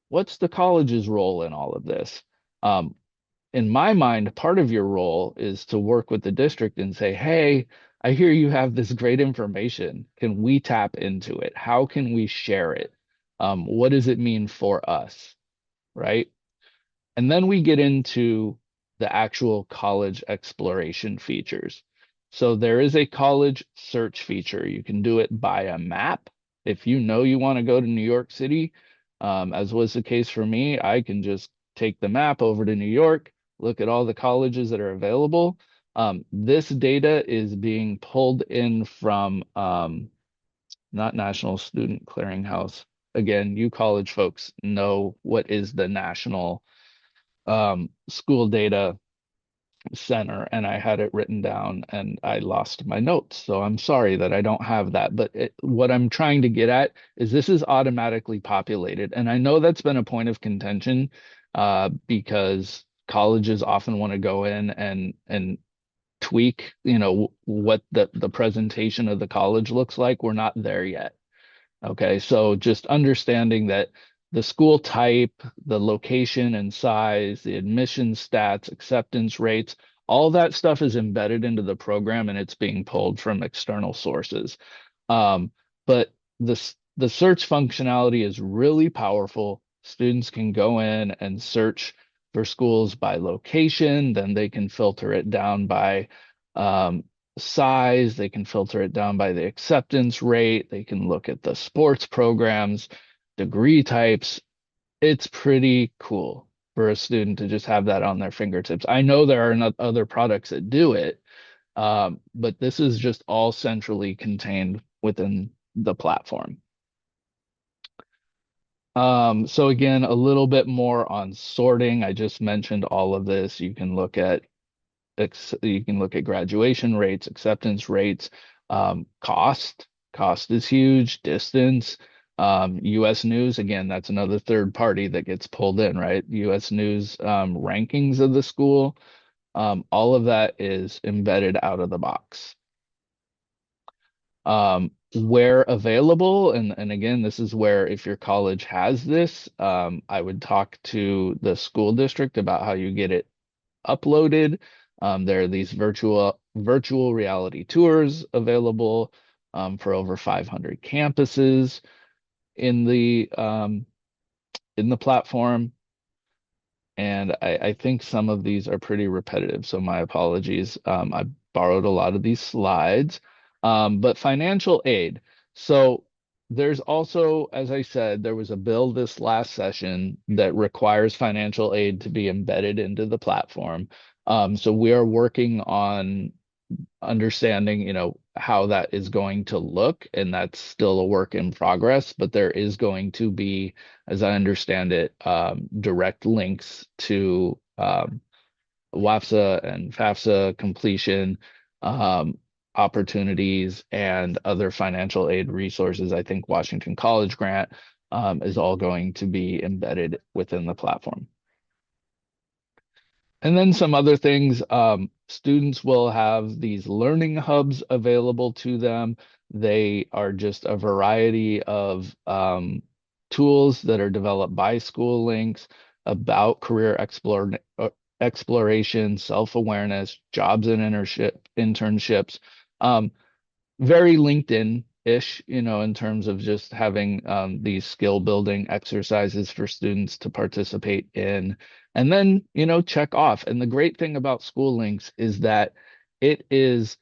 what's the college's role in all of this? Um, in my mind, part of your role is to work with the district and say, hey, I hear you have this great information. Can we tap into it? How can we share it? What does it mean for us? Right? And then we get into the actual college exploration features. So there is a college search feature. You can do it by a map. If you know you want to go to New York City, as was the case for me, I can just take the map over to New York, look at all the colleges that are available. This data is being pulled in from not National Student Clearinghouse. Again, you college folks know what is the national school data center, and I had it written down and I lost my notes. So I'm sorry that I don't have that. But what I'm trying to get at is this is automatically populated. And I know that's been a point of contention because colleges often want to go in and tweak, what the presentation of the college looks like. We're not there yet. Okay, so just understanding that the school type, the location and size, the admission stats, acceptance rates, all that stuff is embedded into the program and it's being pulled from external sources. But the search functionality is really powerful. Students can go in and search for schools by location, then they can filter it down by um, size, they can filter it down by the acceptance rate, they can look at the sports programs, degree types. It's pretty cool for a student to just have that on their fingertips. I know there are other products that do it, but this is just all centrally contained within the platform. So again, a little bit more on sorting. I just mentioned all of this. You can look at graduation rates, acceptance rates, cost. Cost is huge, distance, US News, again, that's another third party that gets pulled in, right? US News rankings of the school, all of that is embedded out of the box. Where available, and again, this is where if your college has this, I would talk to the school district about how you get it uploaded. There are these virtual reality tours available for over 500 campuses in the platform. And I think some of these are pretty repetitive, so my apologies. I borrowed a lot of these slides. But financial aid. So there's also, as I said, there was a bill this last session that requires financial aid to be embedded into the platform. So we are working on understanding, how that is going to look, and that's still a work in progress, but there is going to be, as I understand it, direct links to WAFSA and FAFSA completion opportunities and other financial aid resources. I think Washington College Grant is all going to be embedded within the platform. And then some other things, students will have these learning hubs available to them. They are just a variety of tools that are developed by School Links about exploration, self-awareness, jobs and internships. Um, Very LinkedIn-ish, in terms of just having these skill building exercises for students to participate in, and then, check off. And the great thing about School Links is that it is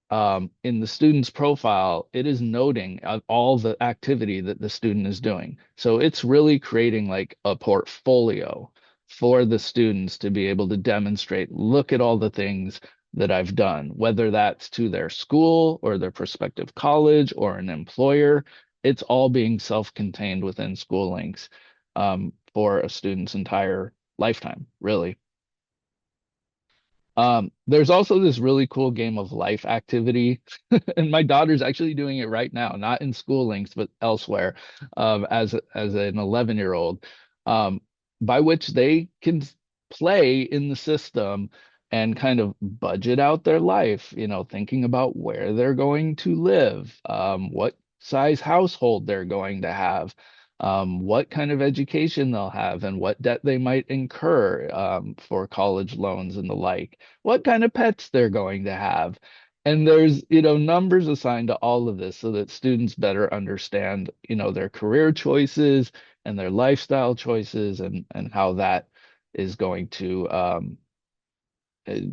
in the student's profile, it is noting all the activity that the student is doing. So it's really creating like a portfolio for the students to be able to demonstrate, look at all the things that I've done, whether that's to their school or their prospective college or an employer. It's all being self-contained within School Links for a student's entire lifetime, really. There's also this really cool game of life activity, and my daughter's actually doing it right now, not in School Links, but elsewhere, as an 11-year-old. by which they can play in the system and kind of budget out their life, thinking about where they're going to live, what size household they're going to have, what kind of education they'll have, and what debt they might incur for college loans and the like, what kind of pets they're going to have. And there's, numbers assigned to all of this so that students better understand, their career choices and their lifestyle choices and how that is going to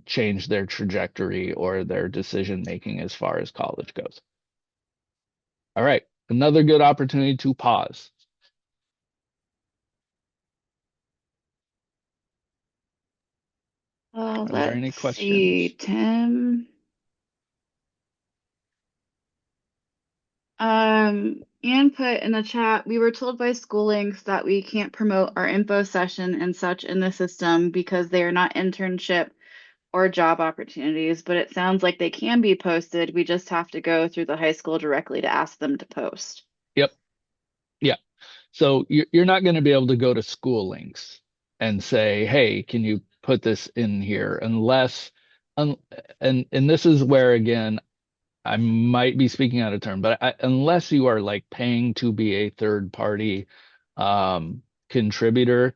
change their trajectory or their decision making as far as college goes. All right, another good opportunity to pause. Are there any Let's see, questions? Tim. Anne put in the chat, we were told by school links that we can't promote our info session and such in the system because they are not internship or job opportunities, but it sounds like they can be posted. We just have to go through the high school directly to ask them to post. Yep. Yeah. So you're not going to be able to go to school links and say, "Hey, can you put this in here?" Unless, un, and this is where again I might be speaking out of turn, but unless you are like paying to be a third party contributor,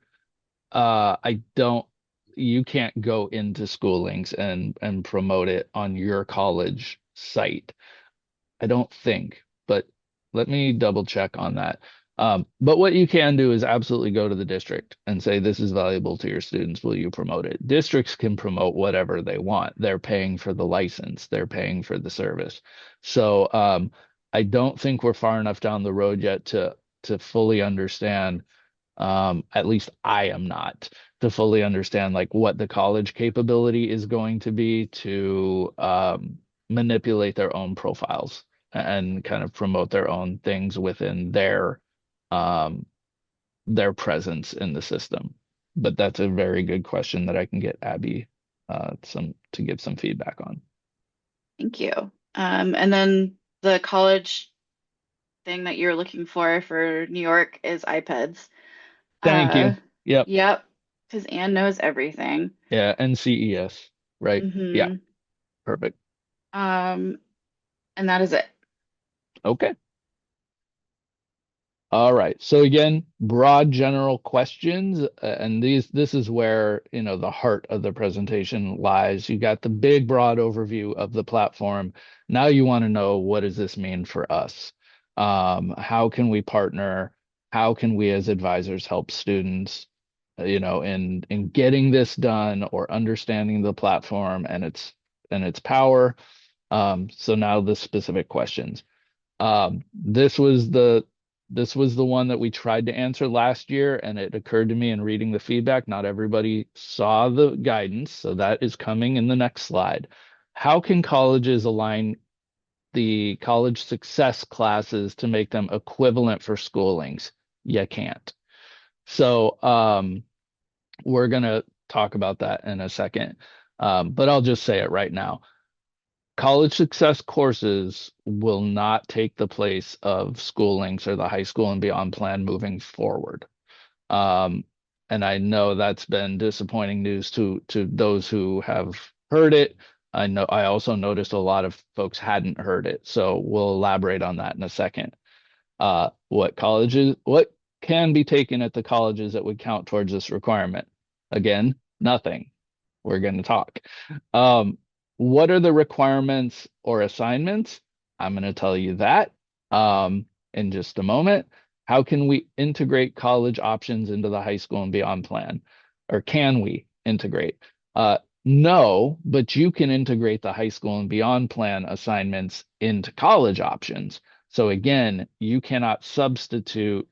I don't. You can't go into school links and promote it on your college site. I don't think, but let me double check on that. But what you can do is absolutely go to the district and say, this is valuable to your students. Will you promote it? Districts can promote whatever they want. They're paying for the license, they're paying for the service. So I don't think we're far enough down the road yet to fully understand. At least I am not to fully understand like what the college capability is going to be to manipulate their own profiles and kind of promote their own things within um their presence in the system. But that's a very good question that I can get Abby some to give some feedback on. Thank you. And then the college thing that you're looking for New York is iPads. Thank Uh, you. Yep. yep, because Anne knows everything. Yeah, and CES, right? Yeah, Mm-hmm. perfect. Um, and that is it. Okay. All right. So again, broad general questions, and this is where, the heart of the presentation lies. You got the big broad overview of the platform. Now you want to know, what does this mean for us? How can we partner? How can we as advisors help students, in getting this done or understanding the platform and its power? So now the specific questions. Um, this was the this was the one that we tried to answer last year, and it occurred to me in reading the feedback, not everybody saw the guidance, so that is coming in the next slide. How can colleges align the college success classes to make them equivalent for schoolings? You can't. So we're gonna talk about that in a second. But I'll just say it right now. College success courses will not take the place of school links or the high school and beyond plan moving forward. Um, and I know that's been disappointing news to those who have heard it. I also noticed a lot of folks hadn't heard it, so we'll elaborate on that in a second. What can be taken at the colleges that would count towards this requirement? Again, nothing. We're going to talk. Um, what are the requirements or assignments? I'm going to tell you that in just a moment. How can we integrate college options into the high school and beyond plan? Or can we integrate? No, but you can integrate the high school and beyond plan assignments into college options. So again, you cannot substitute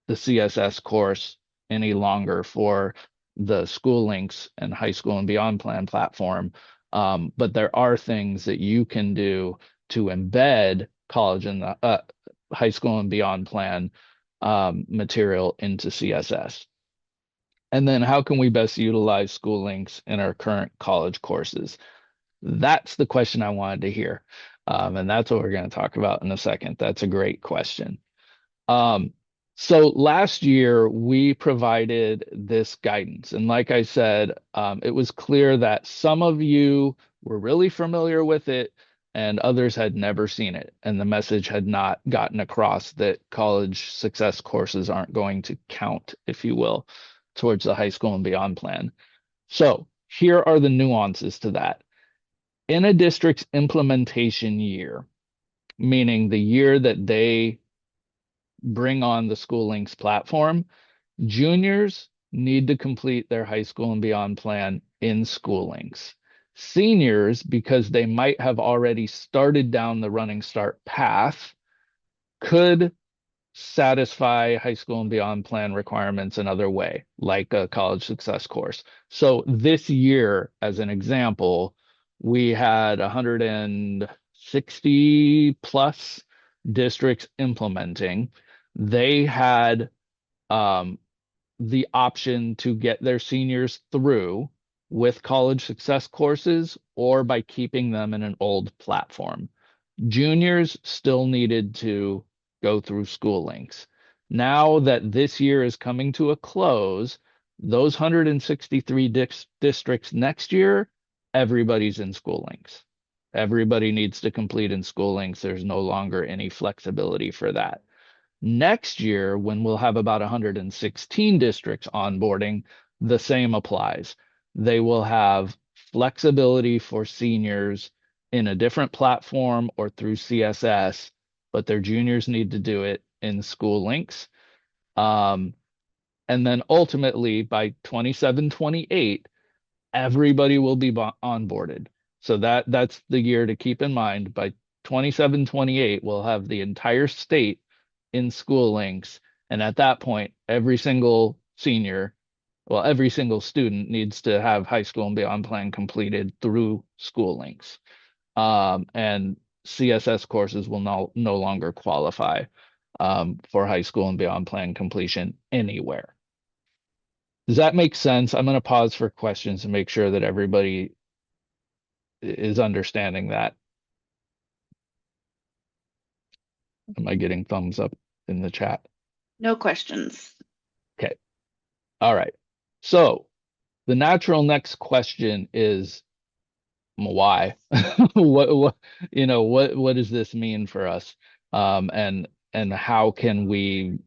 the CSS course any longer for the school links and high school and beyond plan platform. But there are things that you can do to embed college and the high school and beyond plan material into CSS. And then how can we best utilize school links in our current college courses? That's the question I wanted to hear. And that's what we're going to talk about in a second. That's a great question. Um, So last year we provided this guidance, and like I said, it was clear that some of you were really familiar with it, and others had never seen it, and the message had not gotten across that college success courses aren't going to count, if you will, towards the high school and beyond plan. So here are the nuances to that. In a district's implementation year, meaning the year that they bring on the School Links platform, juniors need to complete their high school and beyond plan in School Links. Seniors, because they might have already started down the running start path, could satisfy high school and beyond plan requirements another way, like a college success course. So this year, as an example, we had 160 plus districts implementing. They had um, the option to get their seniors through with college success courses or by keeping them in an old platform. Juniors still needed to go through School Links. Now that this year is coming to a close, those 163 districts next year, everybody's in School Links. Everybody needs to complete in School Links. There's no longer any flexibility for that. Next year, when we'll have about 116 districts onboarding, the same applies. They will have flexibility for seniors in a different platform or through CSS, but their juniors need to do it in School Links. Um, and then ultimately by 27, 28, everybody will be onboarded. So that's the year to keep in mind. By 27, 28, we'll have the entire state in School Links. And at that point, every single senior, well, every single student needs to have high school and beyond plan completed through School Links. And CSS courses will no longer qualify for high school and beyond plan completion anywhere. Does that make sense? I'm going to pause for questions to make sure that everybody is understanding that. Am I getting thumbs up in the chat? No questions. Okay. All right. So the natural next question is why? What does this mean for us? And how can we,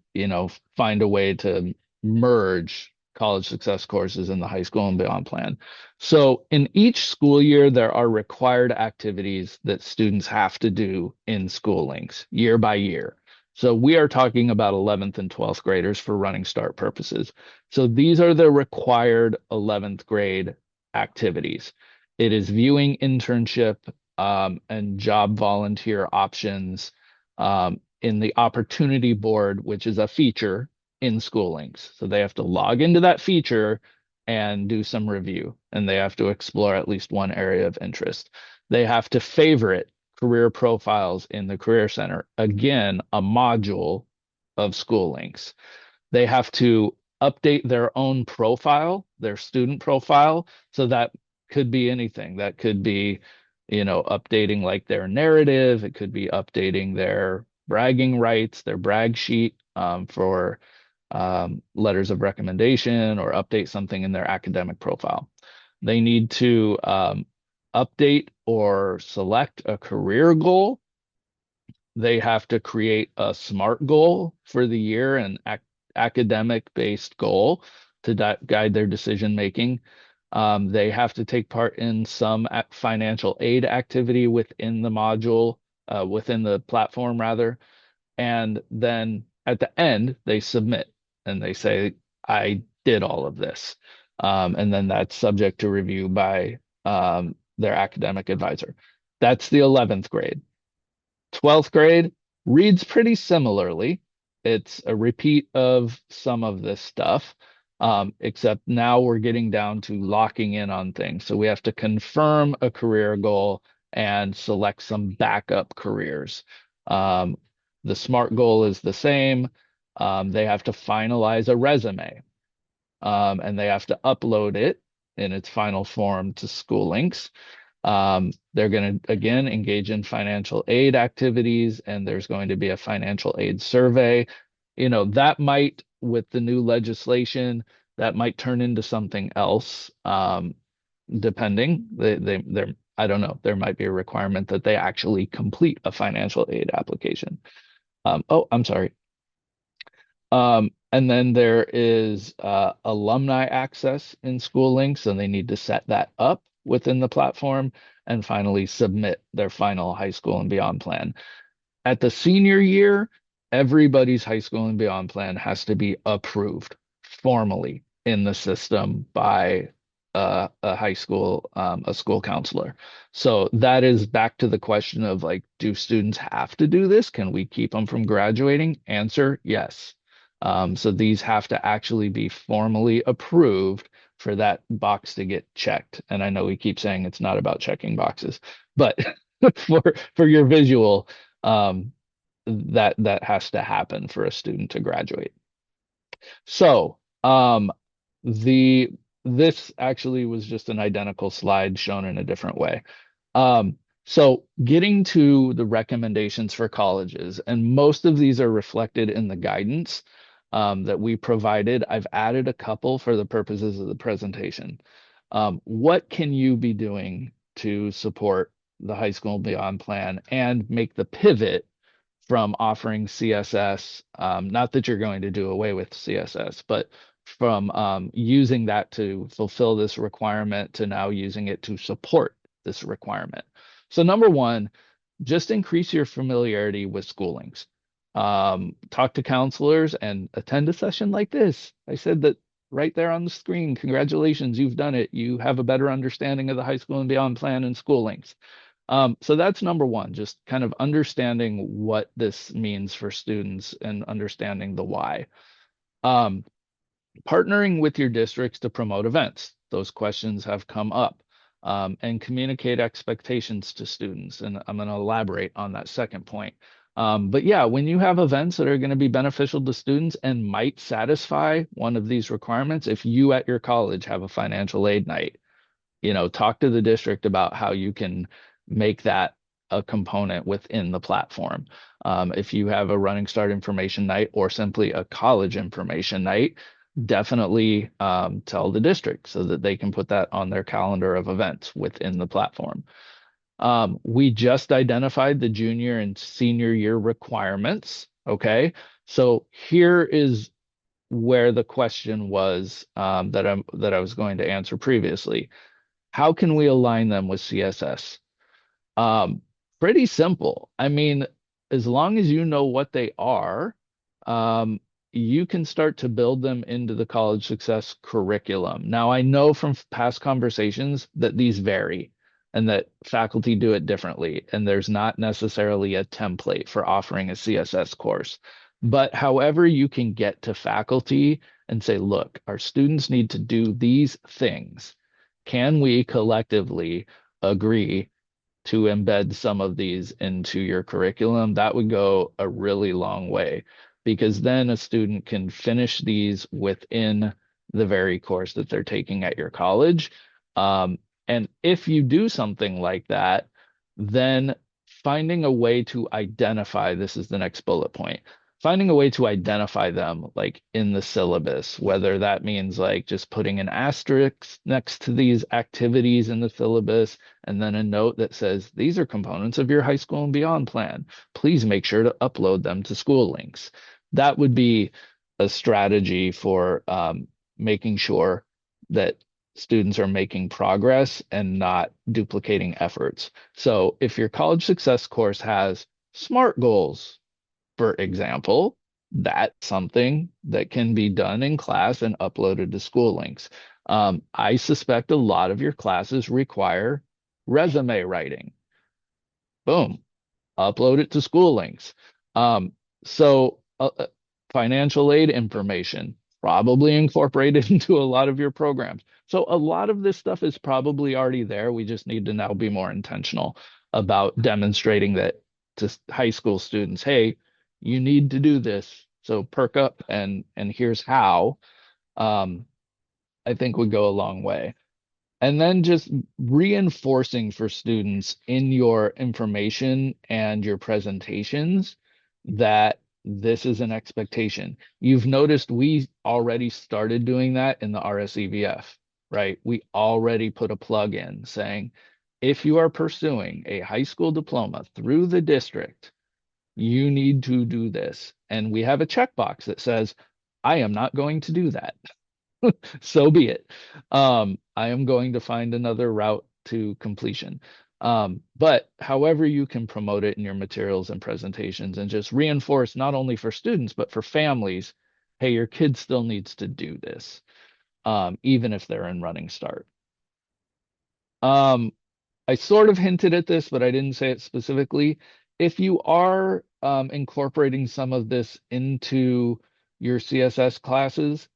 find a way to merge college success courses in the high school and beyond plan? So in each school year, there are required activities that students have to do in School Links year by year. So we are talking about 11th and 12th graders for running start purposes. So these are the required 11th grade activities. It is viewing internship and job volunteer options in the opportunity board, which is a feature in School Links. So they have to log into that feature and do some review, and they have to explore at least one area of interest. They have to favorite career profiles in the Career Center. Again, a module of School Links. They have to update their own profile, their student profile. So that could be anything. That could be, updating like their narrative. It could be updating their bragging rights, their brag sheet for letters of recommendation, or update something in their academic profile. They need to update or select a career goal. They have to create a SMART goal for the year, an academic based goal to guide their decision making. They have to take part in some financial aid activity within the module, within the platform rather. And then at the end, they submit and they say, I did all of this. And then that's subject to review by their academic advisor. That's the 11th grade. 12th grade reads pretty similarly. It's a repeat of some of this stuff, except now we're getting down to locking in on things. So we have to confirm a career goal and select some backup careers. The SMART goal is the same. They have to finalize a resume, and they have to upload it in its final form to School Links. They're going to, again, engage in financial aid activities, and there's going to be a financial aid survey. That might, with the new legislation, that might turn into something else. Depending, there, I don't know, there might be a requirement that they actually complete a financial aid application. Oh, I'm sorry. And then there is alumni access in School Links, and they need to set that up within the platform and finally submit their final high school and beyond plan. At the senior year, everybody's high school and beyond plan has to be approved formally in the system by a school counselor. So that is back to the question of like, do students have to do this? Can we keep them from graduating? Answer, yes. So these have to actually be formally approved for that box to get checked. And I know we keep saying it's not about checking boxes, but for your visual, that has to happen for a student to graduate. So, the this actually was just an identical slide shown in a different way. So getting to the recommendations for colleges, and most of these are reflected in the guidance that we provided. I've added a couple for the purposes of the presentation. What can you be doing to support the high school and beyond plan and make the pivot from offering CSS, not that you're going to do away with CSS, but from using that to fulfill this requirement to now using it to support this requirement. So number one, just increase your familiarity with schoolings. Talk to counselors and attend a session like this. I said that right there on the screen. Congratulations, you've done it. You have a better understanding of the high school and beyond plan and schoolings. So that's number one, just kind of understanding what this means for students and understanding the why. Um, Partnering with your districts to promote events. Those questions have come up. And communicate expectations to students. And I'm going to elaborate on that second point. But yeah, when you have events that are going to be beneficial to students and might satisfy one of these requirements, if you at your college have a financial aid night, talk to the district about how you can make that a component within the platform. If you have a running start information night or simply a college information night, definitely tell the district so that they can put that on their calendar of events within the platform. We just identified the junior and senior year requirements. Okay, so here is where the question was that I was going to answer previously. How can we align them with CSS? Um, Pretty simple. I mean, as long as you know what they are, um, you can start to build them into the college success curriculum. Now, I know from past conversations that these vary and that faculty do it differently, and there's not necessarily a template for offering a CSS course. But however you can get to faculty and say, look, our students need to do these things. Can we collectively agree to embed some of these into your curriculum? That would go a really long way because then a student can finish these within the very course that they're taking at your college. And if you do something like that, then finding a way to identify, this is the next bullet point, finding a way to identify them like in the syllabus, whether that means like just putting an asterisk next to these activities in the syllabus and then a note that says, these are components of your high school and beyond plan. Please make sure to upload them to School Links. That would be a strategy for making sure that students are making progress and not duplicating efforts. So if your college success course has SMART goals, for example, that's something that can be done in class and uploaded to School Links. I suspect a lot of your classes require resume writing. Boom, upload it to School Links. So financial aid information probably incorporated into a lot of your programs. So a lot of this stuff is probably already there. We just need to now be more intentional about demonstrating that to high school students, hey, you need to do this. So perk up and here's how. Um, I think would go a long way. And then just reinforcing for students in your information and your presentations that this is an expectation. You've noticed we already started doing that in the RSEVF, right? We already put a plug in saying, if you are pursuing a high school diploma through the district, you need to do this. And we have a checkbox that says, I am not going to do that. So be it. I am going to find another route to completion. But however you can promote it in your materials and presentations and just reinforce not only for students, but for families, hey, your kid still needs to do this, even if they're in running start. Um, I sort of hinted at this, but I didn't say it specifically. If you are incorporating some of this into your CSS classes,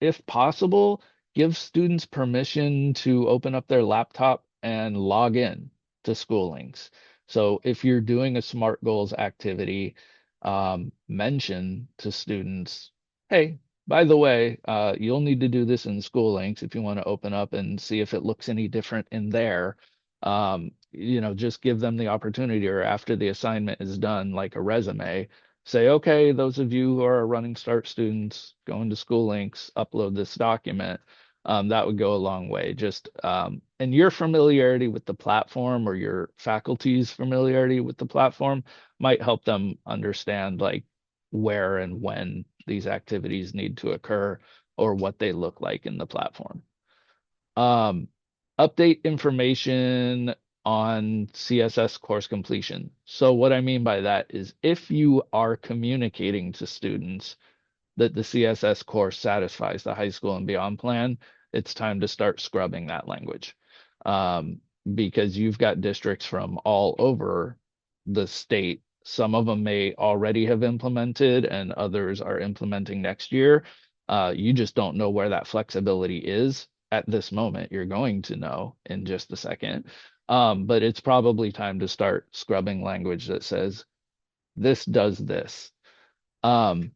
if possible, give students permission to open up their laptop and log in to School Links. So if you're doing a SMART Goals activity, mention to students, hey, by the way, you'll need to do this in School Links if you want to open up and see if it looks any different in there. Just give them the opportunity, or after the assignment is done, like a resume, say, okay, those of you who are running start students, go into School Links, upload this document. That would go a long way. And your familiarity with the platform or your faculty's familiarity with the platform might help them understand like where and when these activities need to occur or what they look like in the platform. Um, Update information on CSS course completion. So what I mean by that is if you are communicating to students that the CSS course satisfies the high school and beyond plan, it's time to start scrubbing that language. Um, because you've got districts from all over the state. Some of them may already have implemented and others are implementing next year. You just don't know where that flexibility is at this moment. You're going to know in just a second. But it's probably time to start scrubbing language that says this does this. Um,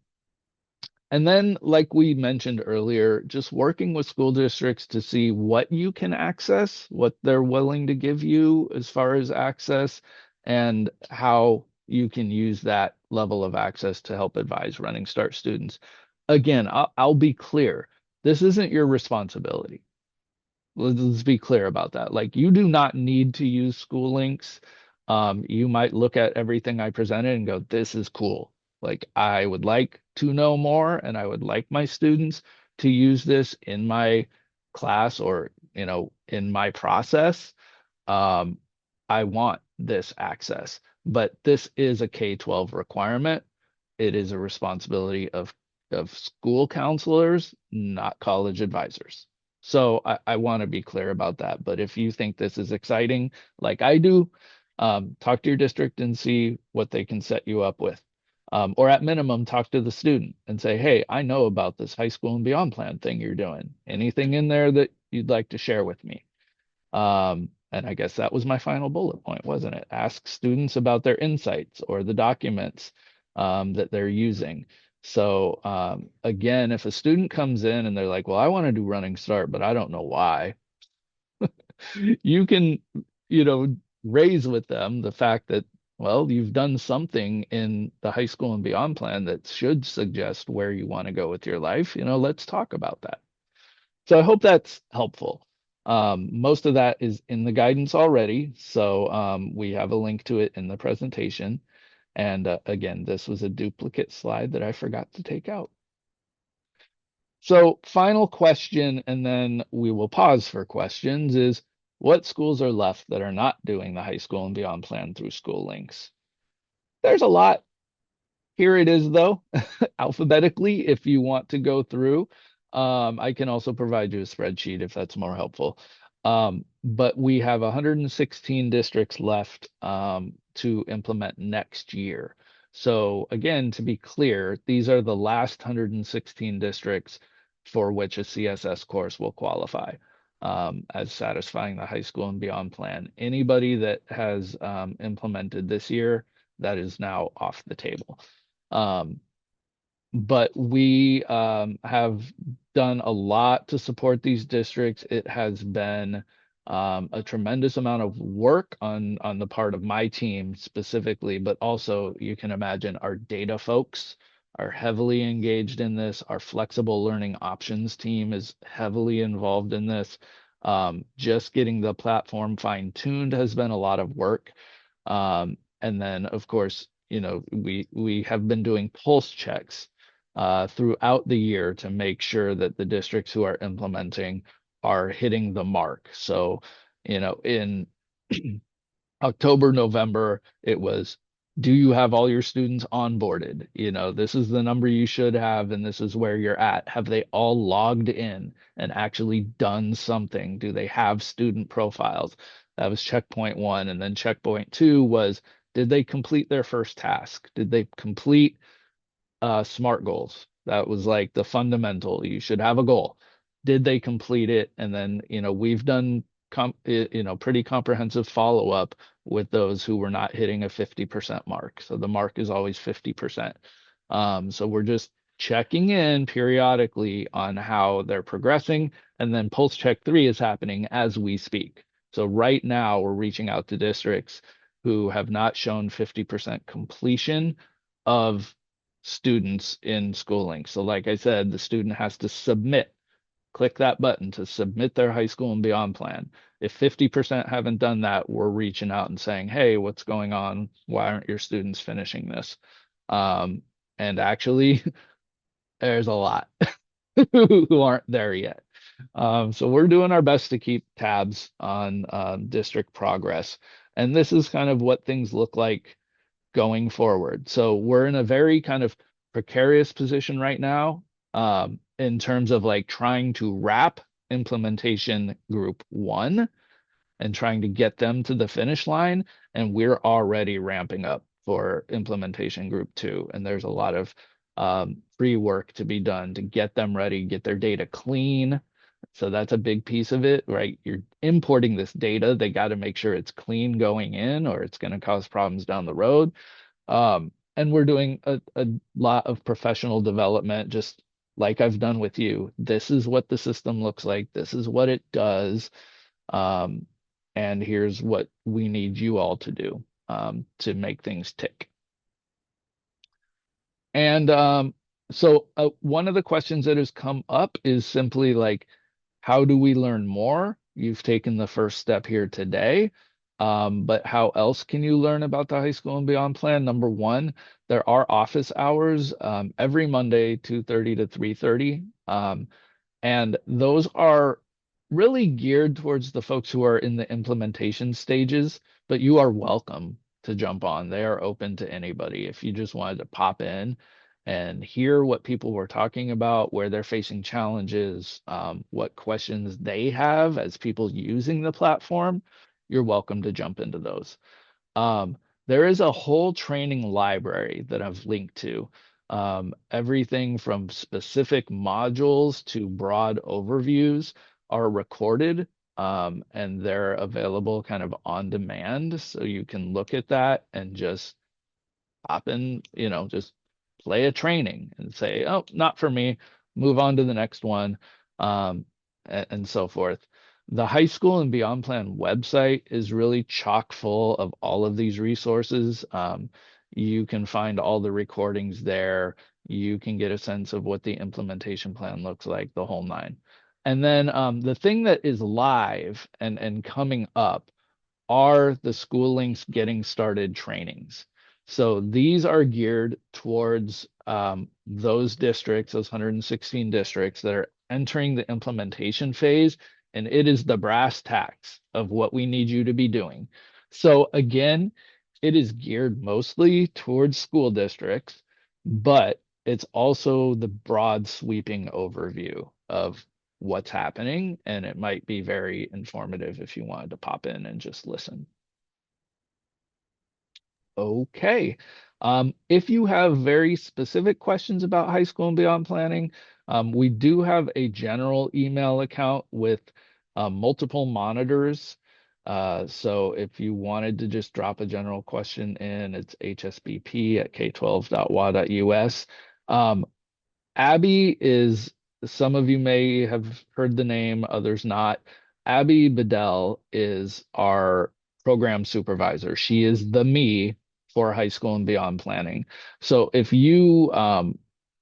and then, like we mentioned earlier, just working with school districts to see what you can access, what they're willing to give you as far as access, and how you can use that level of access to help advise running start students. Again, I'll be clear. This isn't your responsibility. Let's be clear about that. Like you do not need to use School Links. You might look at everything I presented and go, this is cool. Like I would like to know more and I would like my students to use this in my class or, in my process. Um, I want this access, but this is a K-12 requirement. It is a responsibility of school counselors, not college advisors. So I want to be clear about that. But if you think this is exciting, like I do, talk to your district and see what they can set you up with. Or at minimum, talk to the student and say, hey, I know about this high school and beyond plan thing you're doing. Anything in there that you'd like to share with me? And I guess that was my final bullet point, wasn't it? Ask students about their insights or the documents that they're using. So again, if a student comes in and they're like, well, I want to do running start, but I don't know why, you can, raise with them the fact that, well, you've done something in the high school and beyond plan that should suggest where you want to go with your life. Let's talk about that. So I hope that's helpful. Most of that is in the guidance already, so we have a link to it in the presentation. And again, this was a duplicate slide that I forgot to take out. So final question, and then we will pause for questions, is what schools are left that are not doing the high school and beyond plan through School Links? There's a lot. Here it is, though, alphabetically, if you want to go through. I can also provide you a spreadsheet if that's more helpful. But we have 116 districts left to implement next year. So again, to be clear, these are the last 116 districts for which a CSS course will qualify as satisfying the high school and beyond plan. Anybody that has implemented this year, that is now off the table. But we have done a lot to support these districts. It has been a tremendous amount of work on the part of my team specifically, but also you can imagine our data folks are heavily engaged in this. Our flexible learning options team is heavily involved in this. Just getting the platform fine-tuned has been a lot of work. And then, of course, we have been doing pulse checks throughout the year to make sure that the districts who are implementing are hitting the mark. So, in October, November, it was, do you have all your students onboarded? This is the number you should have, and this is where you're at. Have they all logged in and actually done something? Do they have student profiles? That was checkpoint one. And then checkpoint two was, did they complete their first task? Did they complete SMART goals? That was like the fundamental. You should have a goal. Did they complete it? And then, we've done pretty comprehensive follow-up with those who were not hitting a 50% mark. So the mark is always 50%. So we're just checking in periodically on how they're progressing. And then Pulse Check 3 is happening as we speak. So right now we're reaching out to districts who have not shown 50% completion of students in schooling. So like I said, the student has to click that button to submit their high school and beyond plan. If 50% haven't done that, we're reaching out and saying, hey, what's going on? Why aren't your students finishing this? And actually, there's a lot who aren't there yet. So we're doing our best to keep tabs on district progress. And this is kind of what things look like going forward. So we're in a very kind of precarious position right now, in terms of like trying to wrap implementation group one and trying to get them to the finish line. And we're already ramping up for implementation group two. And there's a lot of pre-work to be done to get them ready, get their data clean. So that's a big piece of it, right? You're importing this data. They got to make sure it's clean going in, or it's going to cause problems down the road. And we're doing a lot of professional development, just like I've done with you. This is what the system looks like. This is what it does. Um, and here's what we need you all to do to make things tick. And so one of the questions that has come up is simply like, how do we learn more? You've taken the first step here today. But how else can you learn about the high school and beyond plan? Number one, there are office hours every Monday, 2:30 to 3:30. And those are really geared towards the folks who are in the implementation stages, but you are welcome to jump on. They are open to anybody. If you just wanted to pop in and hear what people were talking about, where they're facing challenges, what questions they have as people using the platform, you're welcome to jump into those. There is a whole training library that I've linked to. Everything from specific modules to broad overviews are recorded, and they're available kind of on demand. So you can look at that and just hop in, just play a training and say, oh, not for me, move on to the next one, and so forth. The high school and beyond plan website is really chock full of all of these resources. You can find all the recordings there. You can get a sense of what the implementation plan looks like, the whole nine. And then the thing that is live and coming up are the School Links Getting Started trainings. So these are geared towards those districts, those 116 districts that are entering the implementation phase, and it is the brass tacks of what we need you to be doing. So again, it is geared mostly towards school districts, but it's also the broad sweeping overview of what's happening, and it might be very informative if you wanted to pop in and just listen. Okay. If you have very specific questions about high school and beyond planning, we do have a general email account with multiple monitors. So if you wanted to just drop a general question in, it's hsbp@k12.wa.us. Abby is, some of you may have heard the name, others not. Abby Bedell is our program supervisor. She is the me for high school and beyond planning. So if you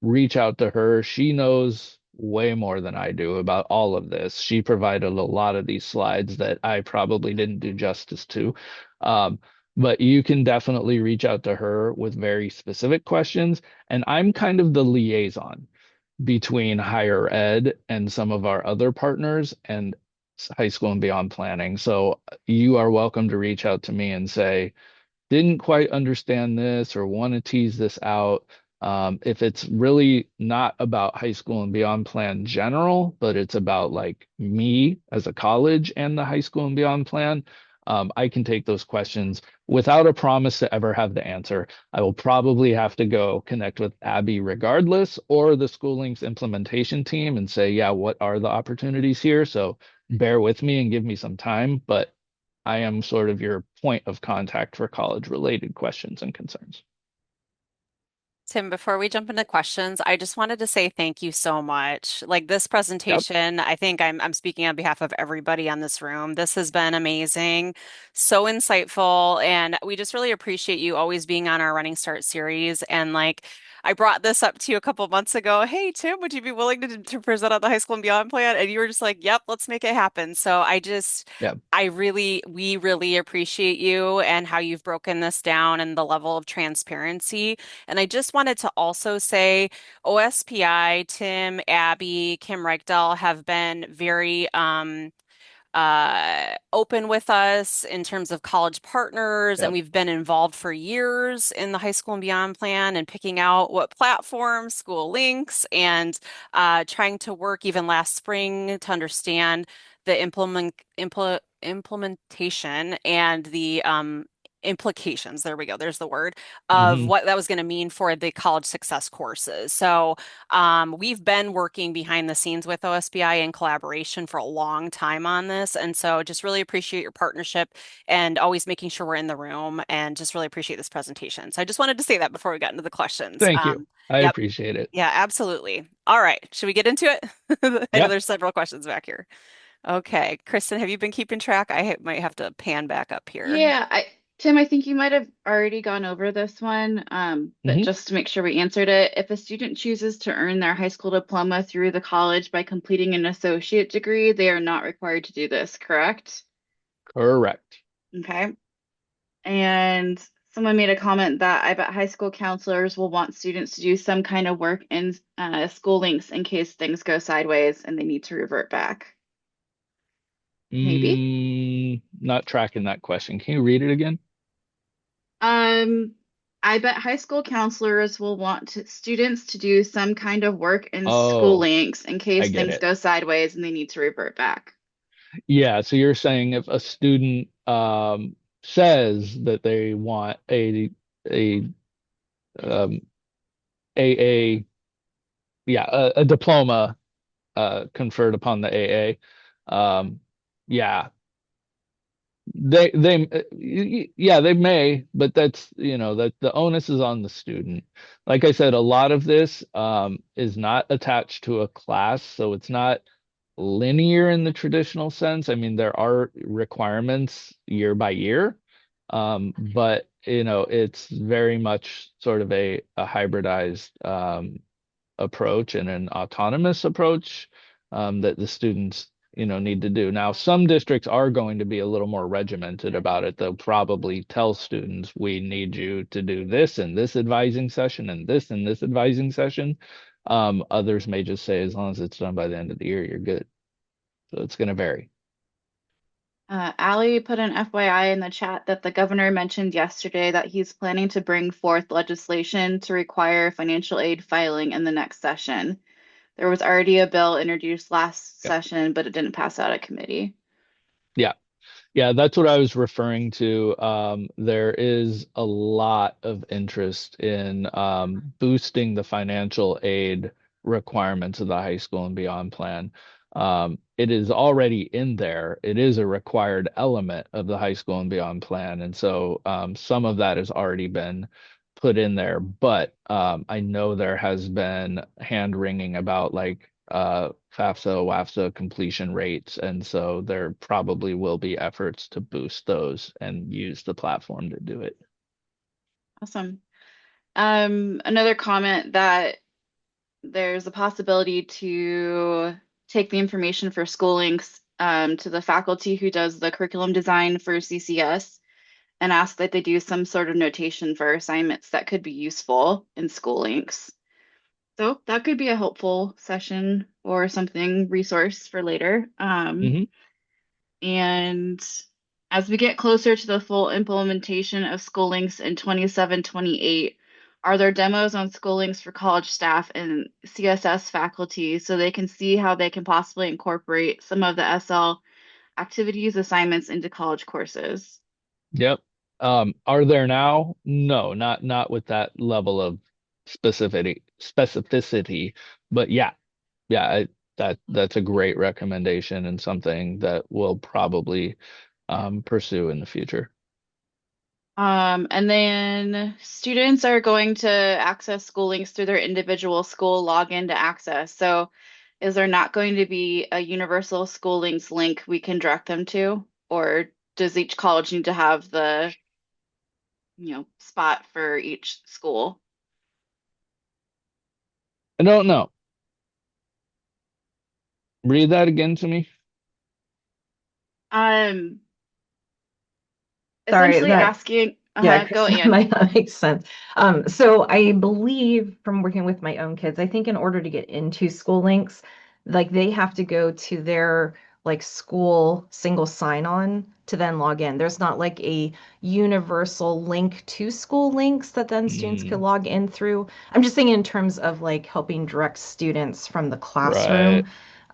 reach out to her, she knows way more than I do about all of this. She provided a lot of these slides that I probably didn't do justice to. Um, but you can definitely reach out to her with very specific questions. And I'm kind of the liaison between higher ed and some of our other partners and high school and beyond planning. So you are welcome to reach out to me and say, didn't quite understand this or want to tease this out. If it's really not about high school and beyond plan general, but it's about like me as a college and the high school and beyond plan, I can take those questions without a promise to ever have the answer. I will probably have to go connect with Abby regardless, or the School Links implementation team and say, yeah, what are the opportunities here? So bear with me and give me some time. But I am sort of your point of contact for college related questions and concerns. Tim, before we jump into questions, I just wanted to say thank you so much. Like this Yep. presentation, I think I'm speaking on behalf of everybody on this room. This has been amazing, so insightful, and we just really appreciate you always being on our Running Start series. And like I brought this up to you a couple months ago. Hey, Tim, would you be willing to present on the high school and beyond plan? And you were just like, "Yep, let's make it happen." So Yep. we really appreciate you and how you've broken this down and the level of transparency. And I just wanted to also say OSPI, Tim, Abby, Kim Reichdahl have been very open with us in terms of college partners, and Yep. we've been involved for years in the high school and beyond plan and picking out what platforms, school links, and trying to work even last spring to understand the implementation and the implications. There we go. There's the word of Hmm. what that was going to mean for the college success courses. So we've been working behind the scenes with OSBI in collaboration for a long time on this. And so just really appreciate your partnership and always making sure we're in the room and just really appreciate this presentation. So I just wanted to say that before we got into the questions. Thank you. I Yep. appreciate it. Yeah, absolutely. All right. Should we get into it? I know Yep. there's several questions back here. Okay. Kristen, have you been keeping track? Might have to pan back up here. Yeah, Tim, I think you might have already gone over this one, but Hmm. just to make sure we answered it, if a student chooses to earn their high school diploma through the college by completing an associate degree, they are not required to do this, correct? Correct. Okay. And someone made a comment that I bet high school counselors will want students to do some kind of work in school links in case things go sideways and they need to revert back. Maybe. Not tracking that question. Can you read it again? Um, I bet high school counselors will want students to do some kind of work in school Oh, links in I case get things it. go sideways and they need to revert back. Yeah, so you're saying if a student says that they want a um AA, yeah, a diploma conferred upon the AA. Yeah, yeah, they may, but that's, that the onus is on the student. Like I said, a lot of this is not attached to a class, so it's not linear in the traditional sense. I mean, there are requirements year by year, but it's very much sort of a hybridized approach and an autonomous approach that the students need to do. Now, some districts are going to be a little more regimented about it. They'll probably tell students, we need you to do this in this advising session and this in this advising session. Others may just say, as long as it's done by the end of the year, you're good. So it's going to vary. Allie put an FYI in the chat that the governor mentioned yesterday that he's planning to bring forth legislation to require financial aid filing in the next session. There was already a bill introduced last Yep. session, but it didn't pass out of committee. Yeah. Yeah, that's what I was referring to. There is a lot of interest in boosting the financial aid requirements of the high school and beyond plan. It is already in there. It is a required element of the high school and beyond plan. And so some of that has already been put in there. But I know there has been hand wringing about like FAFSA, WAFSA completion rates, and so there probably will be efforts to boost those and use the platform to do it. Awesome. Another comment that there's a possibility to take the information for school links to the faculty who does the curriculum design for CCS and ask that they do some sort of notation for assignments that could be useful in school links. So that could be a helpful session or something resource for later. Hmm. And as we get closer to the full implementation of school links in 27, 28, are there demos on school links for college staff and CSS faculty so they can see how they can possibly incorporate some of the SL activities assignments into college courses? Yep. Are there now? No, not with that level of specificity, but yeah, yeah, that's a great recommendation and something that we'll probably pursue in the future. And then students are going to access school links through their individual school login to access. So is there not going to be a universal school links link we can direct them to? Or does each college need to have the, spot for each school? I don't know. Read that again to me. Um, Sorry, Essentially that asking, yeah, go Kristen, Ann. might not make sense. So I believe from working with my own kids, I think in order to get into school links, like they have to go to their like school single sign-on to then log in. There's not like a universal link to school links that then students could Mm, log in through. I'm just thinking in terms of like helping direct students from the right. classroom.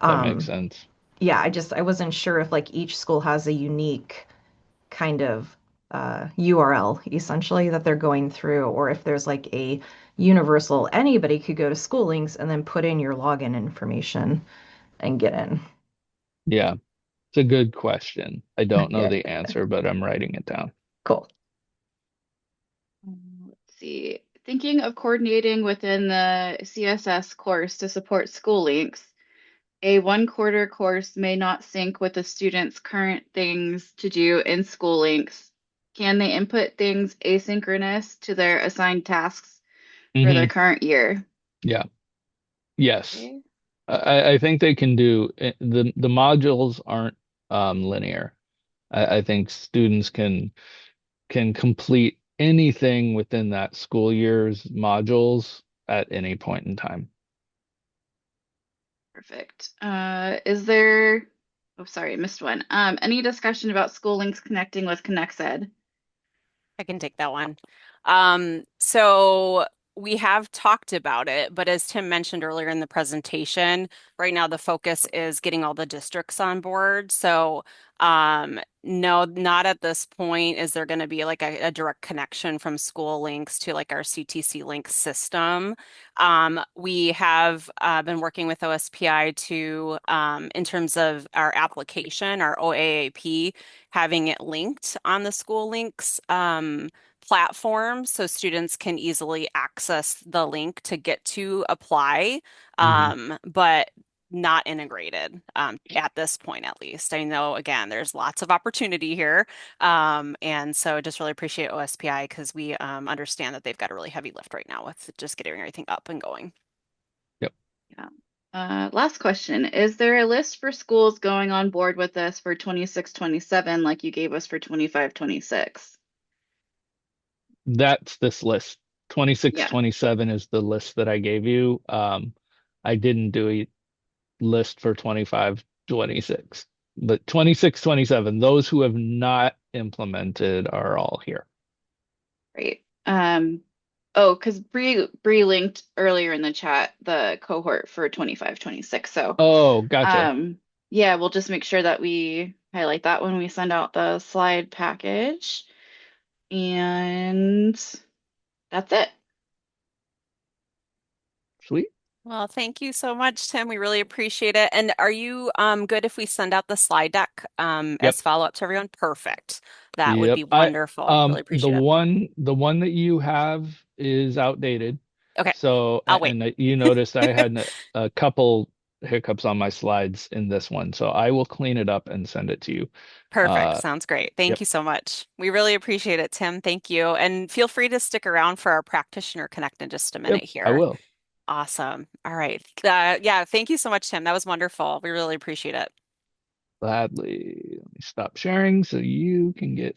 That makes Um, sense. yeah, I wasn't sure if like each school has a unique kind of URL essentially that they're going through, or if there's like a universal, anybody could go to school links and then put in your login information and get in. Yeah, it's a good question. I don't know Yeah, the answer, but I'm writing it down. cool. Let's see. Thinking of coordinating within the CSS course to support school links. A 1/4 course may not sync with the student's current things to do in school links. Can they input things asynchronous to their assigned tasks for their Hmm. current year? Yeah. Yes. Okay. I think they can do the modules aren't linear. I think students can complete anything within that school year's modules at any point in time. Perfect. Is there, oh, sorry, I missed one. Any discussion about school links connecting with ConnectEd? I can take that one. So we have talked about it, but as Tim mentioned earlier in the presentation, right now the focus is getting all the districts on board. So no, not at this point is there going to be like a direct connection from school links to like our CTC link system. We have been working with OSPI to, in terms of our application, our OAAP, having it linked on the school links platform so students can easily access the link to get to apply, Hmm. but not integrated at this point, at least. I know, again, there's lots of opportunity here. And so just really appreciate OSPI because we understand that they've got a really heavy lift right now with just getting everything up and going. Yep. Yeah. Last question. Is there a list for schools going on board with this for 26, 27, like you gave us for 25, 26? That's this list. 26, Yeah, 27 is the list that I gave you. I didn't do a list for 25, 26, but 26, 27, those who have not implemented are all here. great. Oh, because Bree linked earlier in the chat the cohort for 25, 26. So, Oh, gotcha. um, yeah, we'll just make sure that we highlight that when we send out the slide package. And that's it. Sweet. Well, thank you so much, Tim. We really appreciate it. And are you good if we send out the slide deck Yep. as follow-up to everyone? Perfect. That would Yep. be wonderful. Really The appreciate it. one that you have is outdated. Okay, So, I'll wait. and you noticed I had a couple hiccups on my slides in this one. So I will clean it up and send it to you. Perfect. Uh, Sounds great. Thank yep. you so much. We really appreciate it, Tim. Thank you. And feel free to stick around for our practitioner connect in just a minute Yep. I here. will. Awesome. All right. Yeah, thank you so much, Tim. That was wonderful. We really appreciate it. Gladly. Let me stop sharing so you can get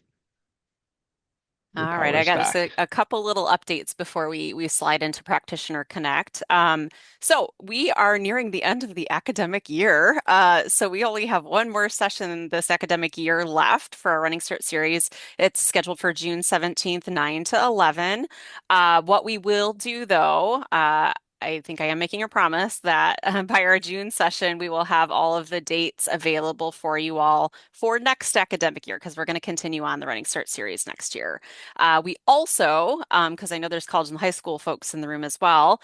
your All right, I powers got us back. a couple little updates before we slide into Practitioner Connect. So we are nearing the end of the academic year. So we only have one more session this academic year left for our Running Start series. It's scheduled for June 17th, 9 to 11. What we will do though, I think I am making a promise that by our June session, we will have all of the dates available for you all for next academic year because we're going to continue on the Running Start series next year. We also, because I know there's college and high school folks in the room as well,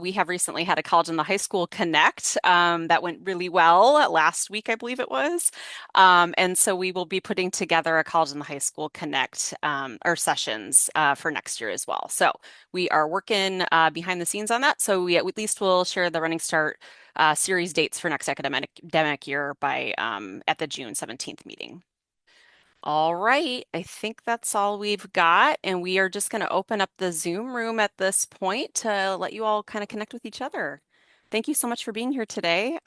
we have recently had a college and the high school connect that went really well last week, I believe it was. And so we will be putting together a college and the high school connect or sessions for next year as well. So we are working behind the scenes on that. So we at least will share the Running Start series dates for next academic year by at the June 17th meeting. All right, I think that's all we've got, and we are just going to open up the Zoom room at this point to let you all kind of connect with each other. Thank you so much for being here today.